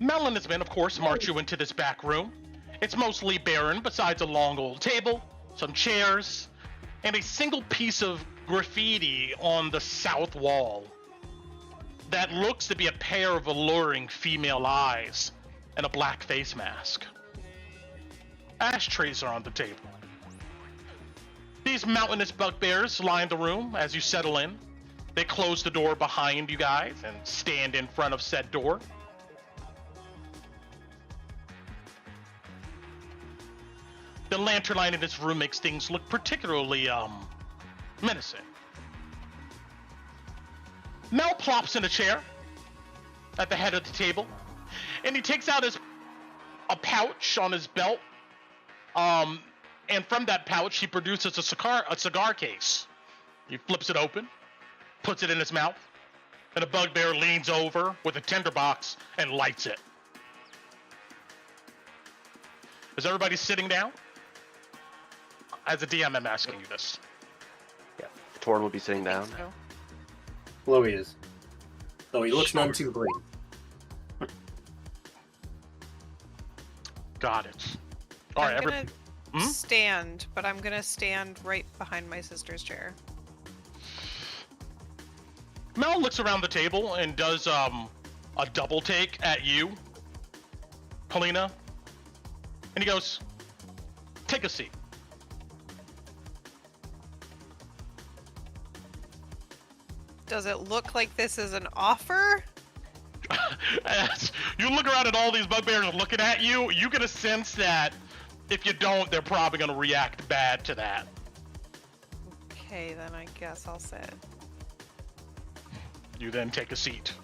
Mel and his men, of course, march you into this back room. It's mostly barren, besides a long old table, some chairs, and a single piece of graffiti on the south wall that looks to be a pair of alluring female eyes and a black face mask. Ashtrays are on the table. These mountainous bugbears line the room as you settle in. They close the door behind you guys and stand in front of said door. The lantern light in this room makes things look particularly, menacing. Mel plops in a chair at the head of the table, and he takes out a pouch on his belt, and from that pouch he produces a cigar case. He flips it open, puts it in his mouth, and a bugbear leans over with a tinderbox and lights it. Is everybody sitting down? As a DM, I'm asking you this.
Yeah. Torn will be sitting down.
So.
Chloe is. Though he looks
Sure.
none too green.
Got it. All right,
I'm gonna
Hmm?
stand, but I'm gonna stand right behind my sister's chair.
Mel looks around the table and does a double take at you, Helena, and he goes, "Take a seat."
Does it look like this is an offer?
As you look around at all these bugbears looking at you, you get a sense that if you don't, they're probably going to react bad to that.
Okay, then I guess I'll sit.
You then take a seat.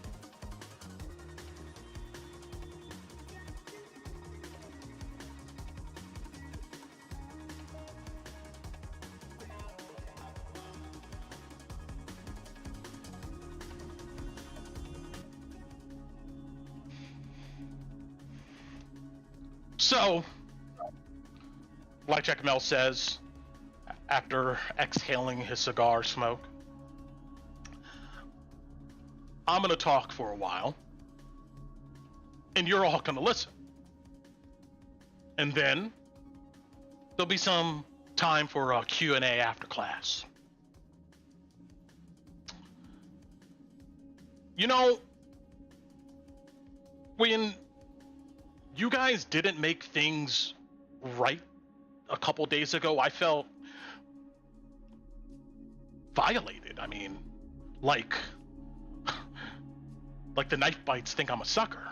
So, Blackjack Mel says, after exhaling his cigar smoke, "I'm going to talk for a while, and you're all going to listen. And then there'll be some time for a Q&A after class. You know, when you guys didn't make things right a couple days ago, I felt violated. I mean, like the Knifebites think I'm a sucker.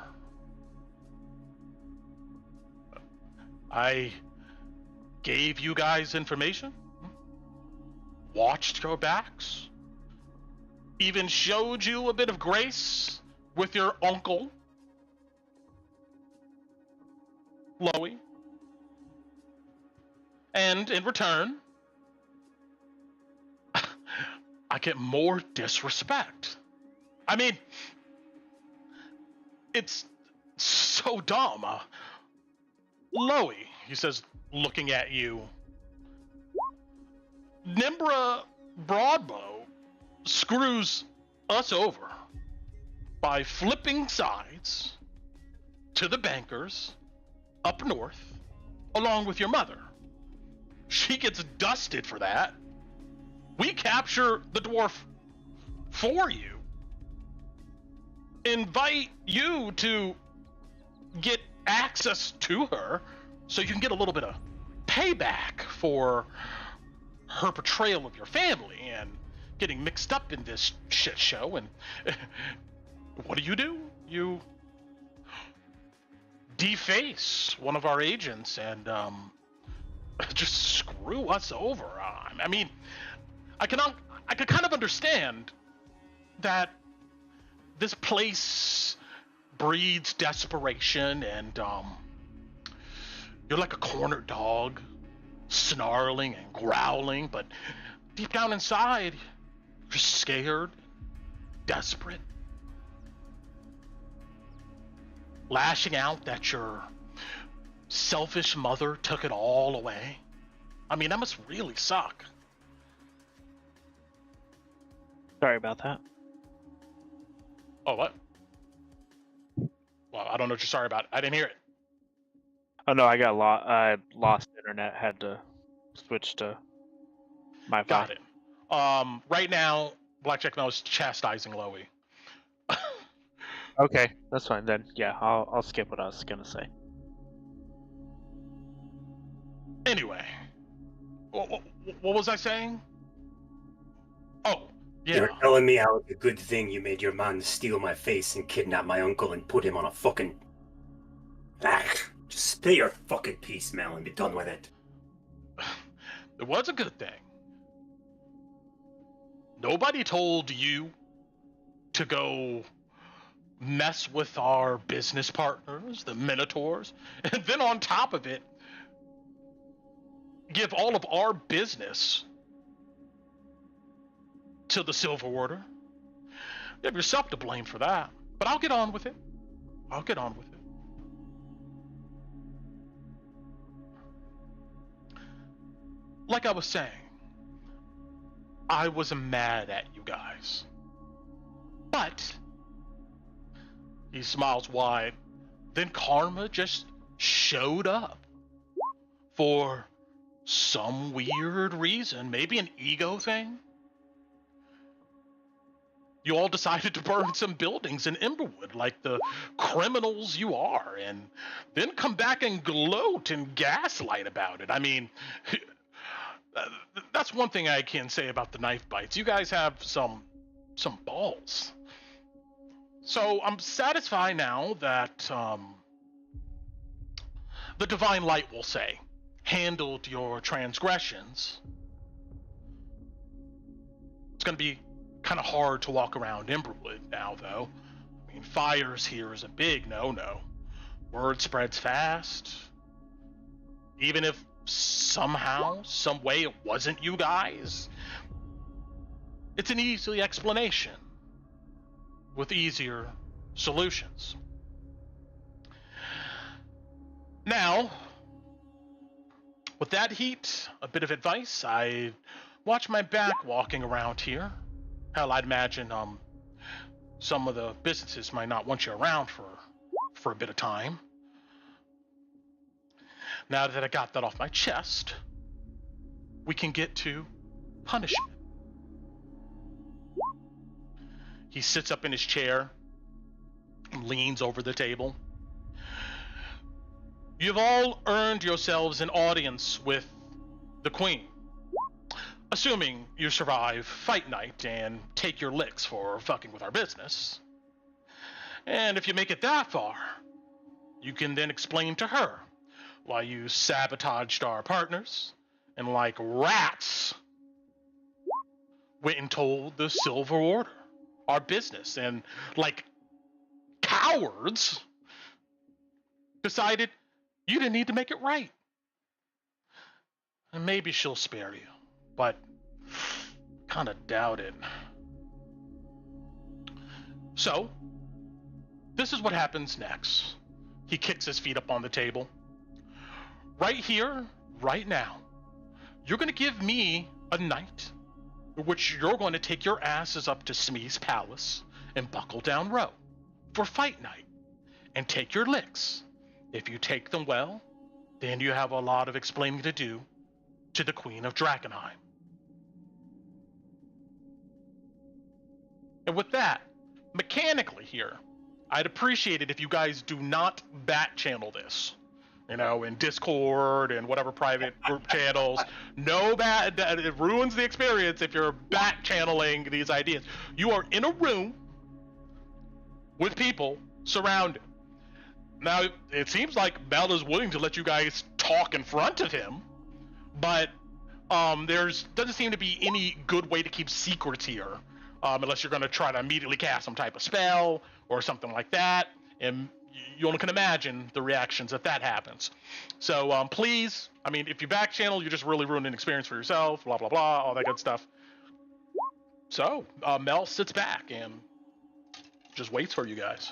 I gave you guys information, watched your backs, even showed you a bit of grace with your uncle, Loey. And in return, I get more disrespect. I mean, it's so dumb. Loey, he says, looking at you. Nimbra Broadbow screws us over by flipping sides to the bankers up north, along with your mother. She gets dusted for that. We capture the dwarf for you. Invite you to get access to her so you can get a little bit of payback for her betrayal of your family and getting mixed up in this shit show. And what do? You deface one of our agents and just screw us over. I mean, I could kind of understand that this place breeds desperation, and you're like a cornered dog, snarling and growling, but deep down inside, you're scared, desperate, lashing out that your selfish mother took it all away. I mean, that must really suck.
Sorry about that.
Oh, what? Well, I don't know what you're sorry about. I didn't hear it.
Oh no, I lost internet. Had to switch to my phone.
Got it. Right now, Blackjack Mel is chastising Loey.
Okay, that's fine then. Yeah, I'll skip what I was gonna say.
Anyway, what was I saying? Oh, yeah.
You're telling me how it's a good thing you made your man steal my face and kidnap my uncle and put him on a fucking... Just say your fucking piece, Mel, and be done with it.
It was a good thing. Nobody told you to go mess with our business partners, the Minotaurs, and then on top of it, give all of our business to the Silver Order. You have yourself to blame for that. But I'll get on with it. Like I was saying, I was mad at you guys. But he smiles wide. Then karma just showed up for some weird reason, maybe an ego thing. You all decided to burn some buildings in Emberwood like the criminals you are, and then come back and gloat and gaslight about it. I mean, that's one thing I can say about the Knifebites. You guys have some balls. So I'm satisfied now that the Divine Light, will say, handled your transgressions. It's going to be kind of hard to walk around Emberwood now, though. I mean, fires here is a big no-no. Word spreads fast. Even if somehow, some way it wasn't you guys, it's an easy explanation with easier solutions. Now, with that heat, a bit of advice, I watch my back walking around here. Hell, I'd imagine some of the businesses might not want you around for a bit of time. Now that I got that off my chest, we can get to punishment. He sits up in his chair and leans over the table. You've all earned yourselves an audience with the Queen. Assuming you survive fight night and take your licks for fucking with our business. And if you make it that far, you can then explain to her why you sabotaged our partners and like rats went and told the Silver Order our business, and like cowards decided you didn't need to make it right. And maybe she'll spare you, but kind of doubt it. So, this is what happens next. He kicks his feet up on the table. Right here, right now, you're going to give me a night in which you're going to take your asses up to Smee's Palace and Buckle Down Row for fight night and take your licks. If you take them well, then you have a lot of explaining to do to the Queen of Drakkenheim. And with that, mechanically here, I'd appreciate it if you guys do not back channel this. You know, in Discord and whatever private group channels. No bad, it ruins the experience if you're back channeling these ideas. You are in a room with people surrounded. Now, it seems like Mel is willing to let you guys talk in front of him, but doesn't seem to be any good way to keep secrets here, unless you're going to try to immediately cast some type of spell or something like that, and you only can imagine the reactions if that happens. So please, I mean, if you back channel, you're just really ruining an experience for yourself, blah, blah, blah, all that good stuff. So Mel sits back and just waits for you guys.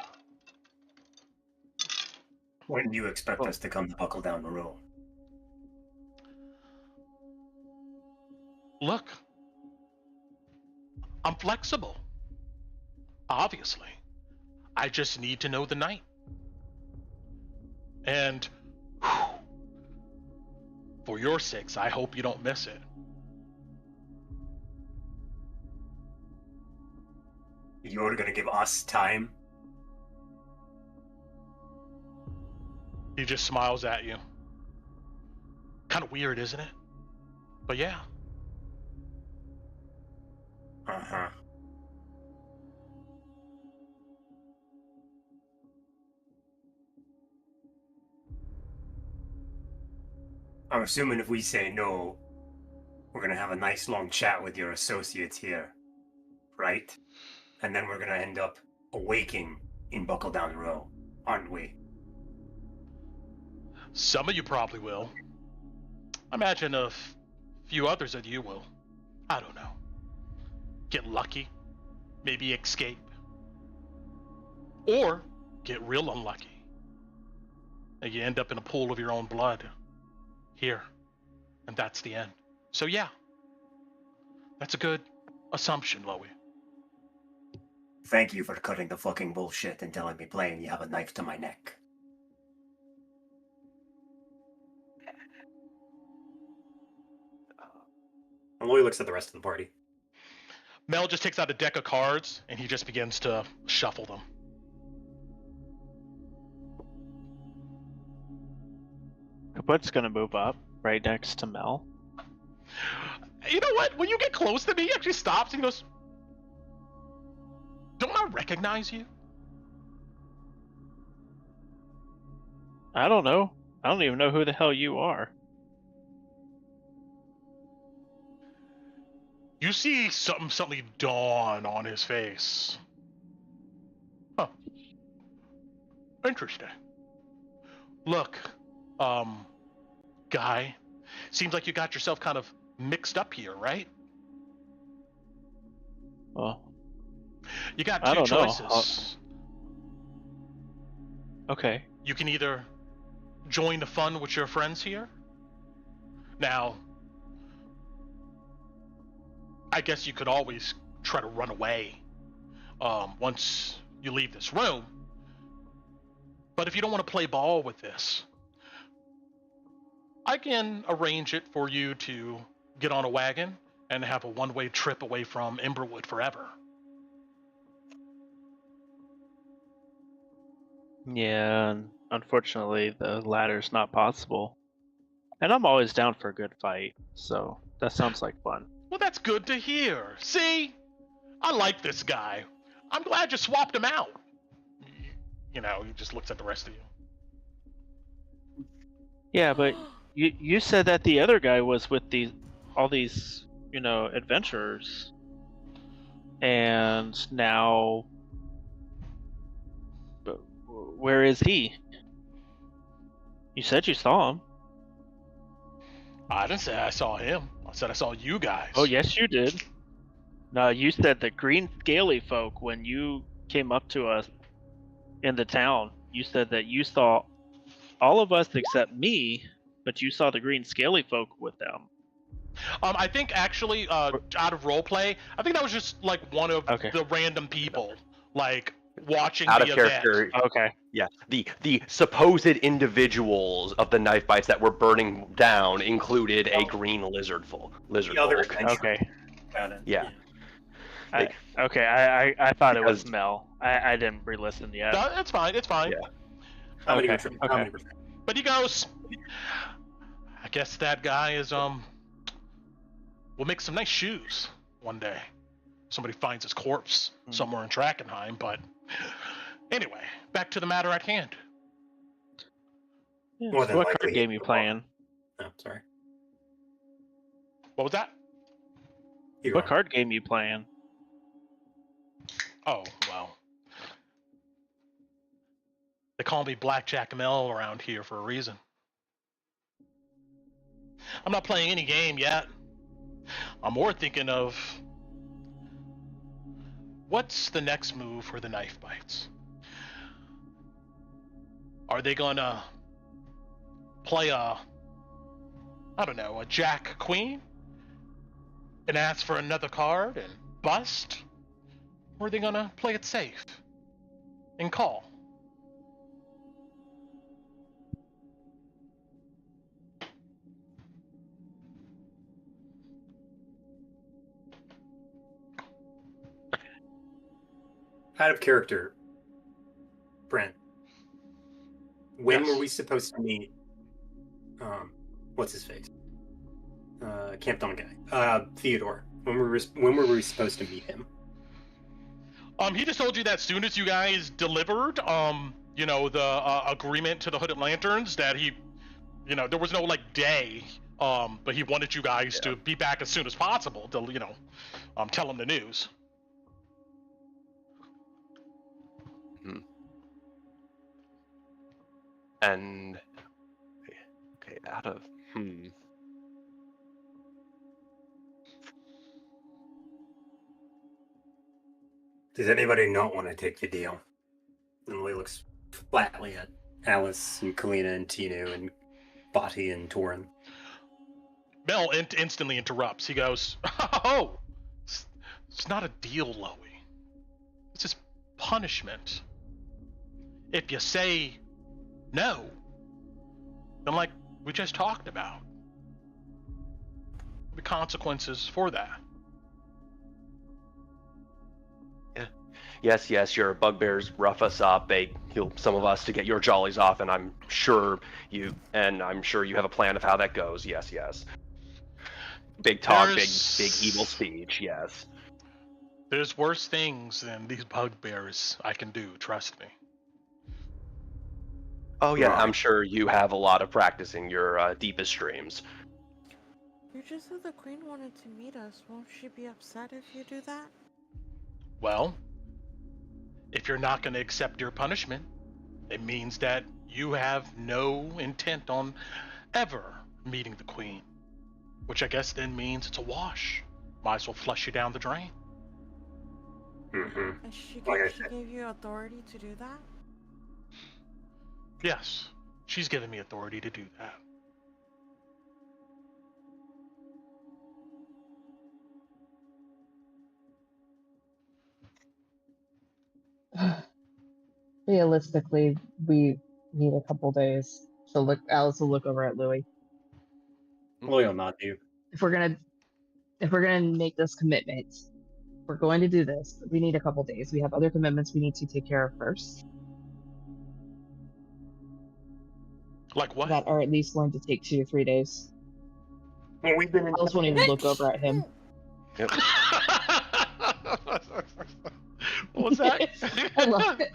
When do you expect us to come to Buckle Down the Row?
Look, I'm flexible. Obviously. I just need to know the night. And for your sakes, I hope you don't miss it.
You're going to give us time?
He just smiles at you. Kind of weird, isn't it? But yeah.
Uh-huh. I'm assuming if we say no, we're going to have a nice long chat with your associates here, right? And then we're going to end up awaking in Buckle Down the Row, aren't we?
Some of you probably will. I imagine a few others of you will. I don't know. Get lucky. Maybe escape. Or get real unlucky. And you end up in a pool of your own blood. Here. And that's the end. So yeah. That's a good assumption, Loey.
Thank you for cutting the fucking bullshit and telling me plain you have a knife to my neck. Aloy looks at the rest of the party.
Mel just takes out a deck of cards and he just begins to shuffle them.
What's gonna move up right next to Mel?
You know what? When you get close to me, he actually stops and he goes, "Don't I recognize you?"
I don't know. I don't even know who the hell you are.
You see something suddenly dawn on his face. Huh. Interesting. Look, guy, seems like you got yourself kind of mixed up here, right?
Well,
You got
I
two
don't know.
choices.
okay.
You can either join the fun with your friends here. Now, I guess you could always try to run away once you leave this room. But if you don't want to play ball with this, I can arrange it for you to get on a wagon and have a one-way trip away from Emberwood forever.
Yeah, and unfortunately the latter's not possible. And I'm always down for a good fight, so that sounds like fun.
Well, that's good to hear. See? I like this guy. I'm glad you swapped him out. You know, he just looks at the rest of you.
Yeah, but you said that the other guy was with all these, adventurers. And now where is he? You said you saw him.
I didn't say I saw him. I said I saw you guys.
Oh, yes, you did. No, you said the green scaly folk when you came up to us in the town. You said that you saw all of us except me, but you saw the green scaly folk with them.
I think actually, out of roleplay, I think that was just like one of the random people, like watching
Out
the
of character.
event.
Okay.
Yeah, the supposed individuals of the Knifebites that were burning down included a green lizard folk.
The other
folk.
adventure.
Okay.
Yeah.
I thought it was
Because-
Mel. I didn't re-listen yet.
No, it's fine. It's fine.
Yeah.
How many
Okay,
percent?
okay.
How many percent?
But he goes, I guess that guy is will make some nice shoes one day. Somebody finds his corpse somewhere in Drakkenheim, but anyway, back to the matter at hand.
Yeah,
More
so
than
what
likely
card game
he
you
will.
playing?
Oh, sorry.
What was that?
You
What
go.
card game you playing?
Oh, well. They call me Blackjack Mel around here for a reason. I'm not playing any game yet. I'm more thinking of what's the next move for the Knifebites? Are they gonna play a Jack Queen and ask for another card and bust? Or are they gonna play it safe and call?
Out of character, Brent. When
Yes.
were we supposed to meet? What's his face? Camp Dawn guy. Theodore. When were we supposed to meet him?
He just told you that as soon as you guys delivered, the agreement to the Hooded Lanterns, that he, there was no day, but he wanted you guys to be back as soon as possible to, tell him the news.
And okay, out of
Does anybody not want to take the deal? And Lee looks flatly at Alice and Kalina and Tinu and Bati and Torin.
Mel instantly interrupts. He goes, "Oh, it's not a deal, Loey. It's just punishment. If you say no, then like we just talked about, consequences for that.
Yes, your bugbears rough us up. They heal some of us to get your jollies off, and I'm sure you have a plan of how that goes. Yes. Big talk, big evil speech. Yes.
There's worse things than these bugbears I can do. Trust me.
Oh yeah,
Right.
I'm sure you have a lot of practice in your deepest dreams.
You just said the queen wanted to meet us. Won't she be upset if you do that?
Well, if you're not going to accept your punishment, it means that you have no intent on ever meeting the queen, which I guess then means it's a wash. Might as well flush you down the drain.
Mm-hmm.
And she
Like
gave you authority to do that?
Yes, she's given me authority to do that.
Realistically, we need a couple days. So look, Alice will look over at Louis.
Loyal, not you.
If we're gonna make this commitment, we're going to do this. We need a couple days. We have other commitments we need to take care of first.
Like what?
That are at least going to take 2 to 3 days.
Well, we've been in.
Alice won't even look over at him.
Yep.
What was that?
I love it.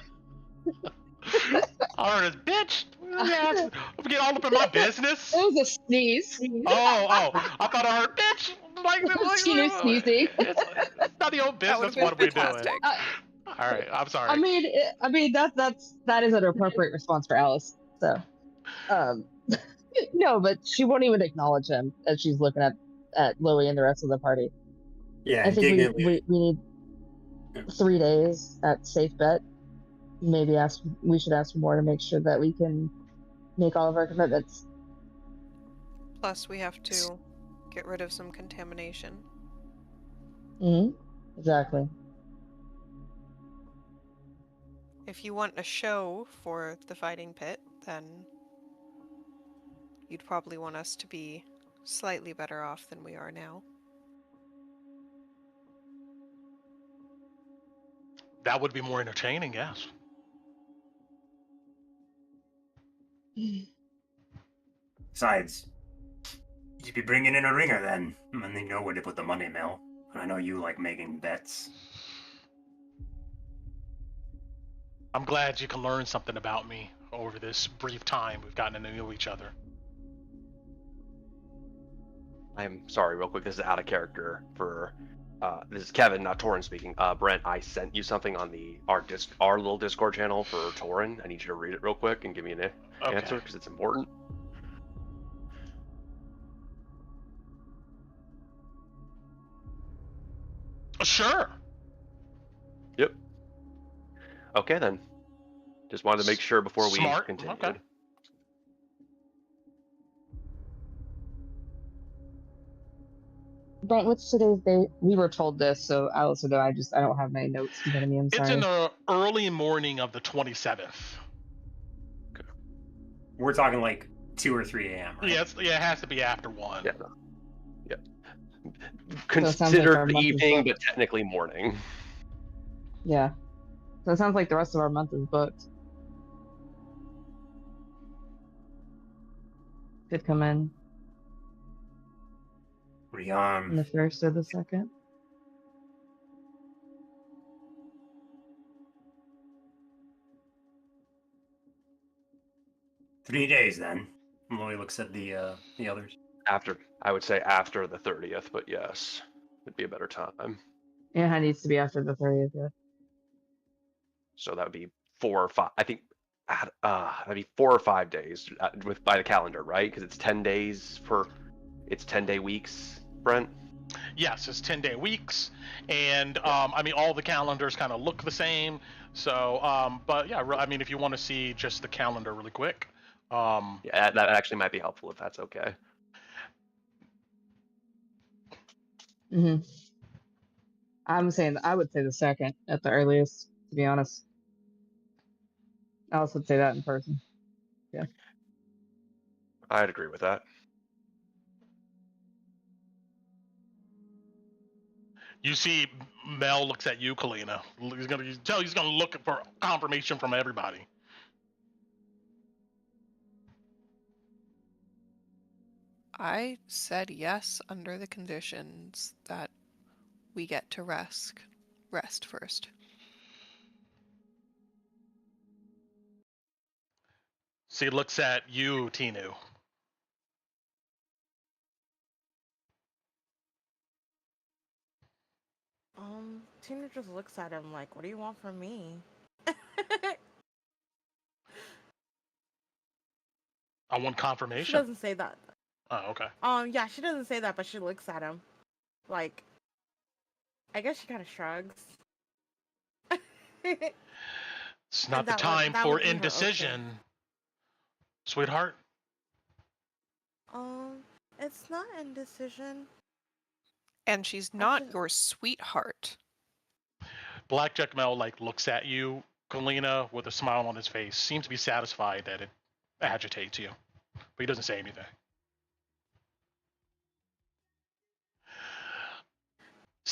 I heard this bitch. I'm getting all up in my business.
It was a sneeze.
Oh, I thought I heard bitch. Like
She knew sneezing.
It's not the old
That
business.
would've
What are we
been
doing?
fantastic.
All right, I'm sorry.
I mean that is an appropriate response for Alice. So, no, but she won't even acknowledge him as she's looking at Lily and the rest of the party.
Yeah,
I think we need 3 days at safe bet. Maybe we should ask for more to make sure that we can make all of our commitments.
Plus, we have to get rid of some contamination.
Exactly.
If you want a show for the fighting pit, then you'd probably want us to be slightly better off than we are now.
That would be more entertaining, yes.
Besides, you'd be bringing in a ringer then, and they know where to put the money, Mel. And I know you like making bets.
I'm glad you can learn something about me over this brief time we've gotten to know each other.
I'm sorry, real quick. This is out of character for. This is Kevin, not Torin speaking. Brent, I sent you something on our little Discord channel for Torin. I need you to read it real quick and give me an answer because it's important.
Sure.
Yep. Okay then. Just wanted to make sure before we
Smart.
continued.
Okay.
Brent, what's today's date? We were told this, so Alice would know. I don't have my notes in front of me. I'm sorry.
It's in the early morning of the 27th.
We're talking like 2 or 3 a.m., right?
Yeah, it has to be after 1.
Yeah.
So it sounds like
Considered
our month is
evening,
booked.
but technically morning.
Yeah. So it sounds like the rest of our month is booked. Could come in on
Raan.
the 1st or the 2nd.
Three days then. Loy looks at the others.
I would say after the 30th, but yes, it'd be a better time.
Yeah, it needs to be after the 30th. Yeah.
So that would be 4 or 5. I think that'd be 4 or 5 days by the calendar, right? Because it's 10 days it's 10-day weeks, Brent.
Yes, it's 10-day weeks, and I mean all the calendars kind of look the same. So, but yeah, I mean if you want to see just the calendar really quick.
Yeah, that actually might be helpful if that's okay.
I'm saying I would say the 2nd at the earliest, to be honest. Alice would say that in person. Yeah.
I'd agree with that.
You see, Mel looks at you, Kalina. He's gonna look for confirmation from everybody.
I said yes under the conditions that we get to rest first.
So he looks at you, Tinu.
Tina just looks at him like, "What do you want from me?"
I want confirmation.
She doesn't say that.
Oh, okay.
Yeah, she doesn't say that, but she looks at him, like, I guess she kind of shrugs.
It's not the time for indecision, okay. Sweetheart.
It's not indecision.
And she's not your sweetheart.
Blackjack Mel looks at you, Kalina, with a smile on his face. Seems to be satisfied that it agitates you, but he doesn't say anything.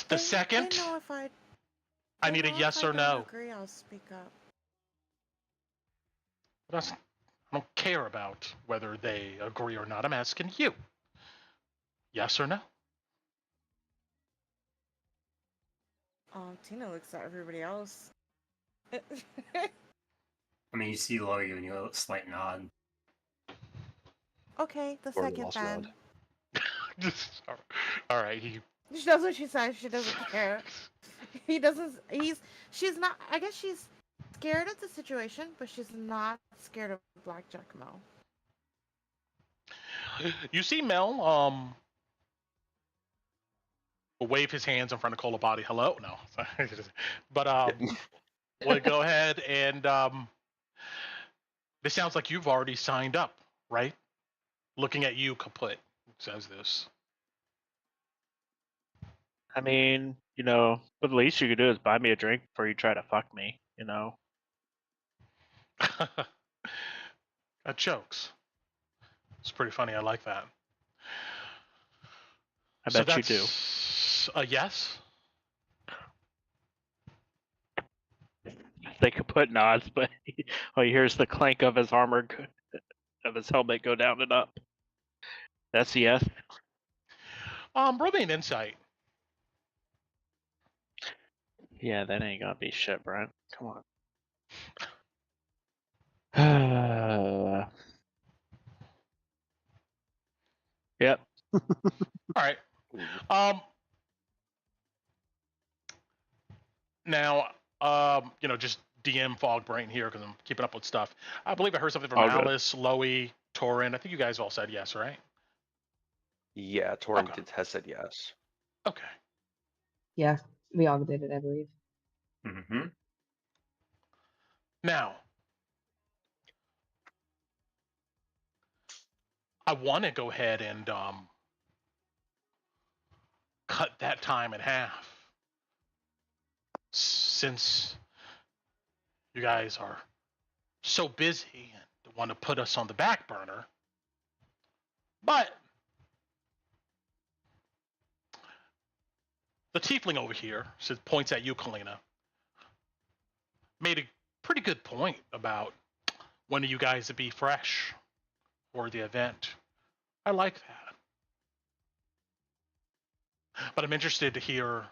The second, I need a yes or no.
Agree, I'll speak up.
I don't care about whether they agree or not. I'm asking you. Yes or no?
Tina looks at everybody else.
I mean, you see Laura giving you a slight nod.
Okay, the second then.
All right.
She does what she says. She doesn't care. He doesn't. She's not. I guess she's scared of the situation, but she's not scared of Blackjack Mel.
You see Mel wave his hands in front of Kolobati. Hello? No. But we'll go ahead and this sounds like you've already signed up, right? Looking at you, Kaput says this.
I mean, but the least you could do is buy me a drink before you try to fuck me,
That jokes. It's pretty funny. I like that.
I bet you do.
A yes?
They could put nods, but all you hear is the clank of his armor, of his helmet go down and up. That's a yes.
Roll me an insight.
Yeah, that ain't gonna be shit, Brent. Come on. Yep.
All right. Now, just DM fog brain here because I'm keeping up with stuff. I believe I heard something from Alice, Loey, Torin. I think you guys all said yes, right?
Yeah, Torin has said yes.
Okay.
Yeah, we all did it, I believe.
Mm-hmm.
Now, I want to go ahead and cut that time in half. Since you guys are so busy and want to put us on the back burner. But the tiefling over here points at you, Kalina. Made a pretty good point about when you guys to be fresh for the event. I like that. But I'm interested to hear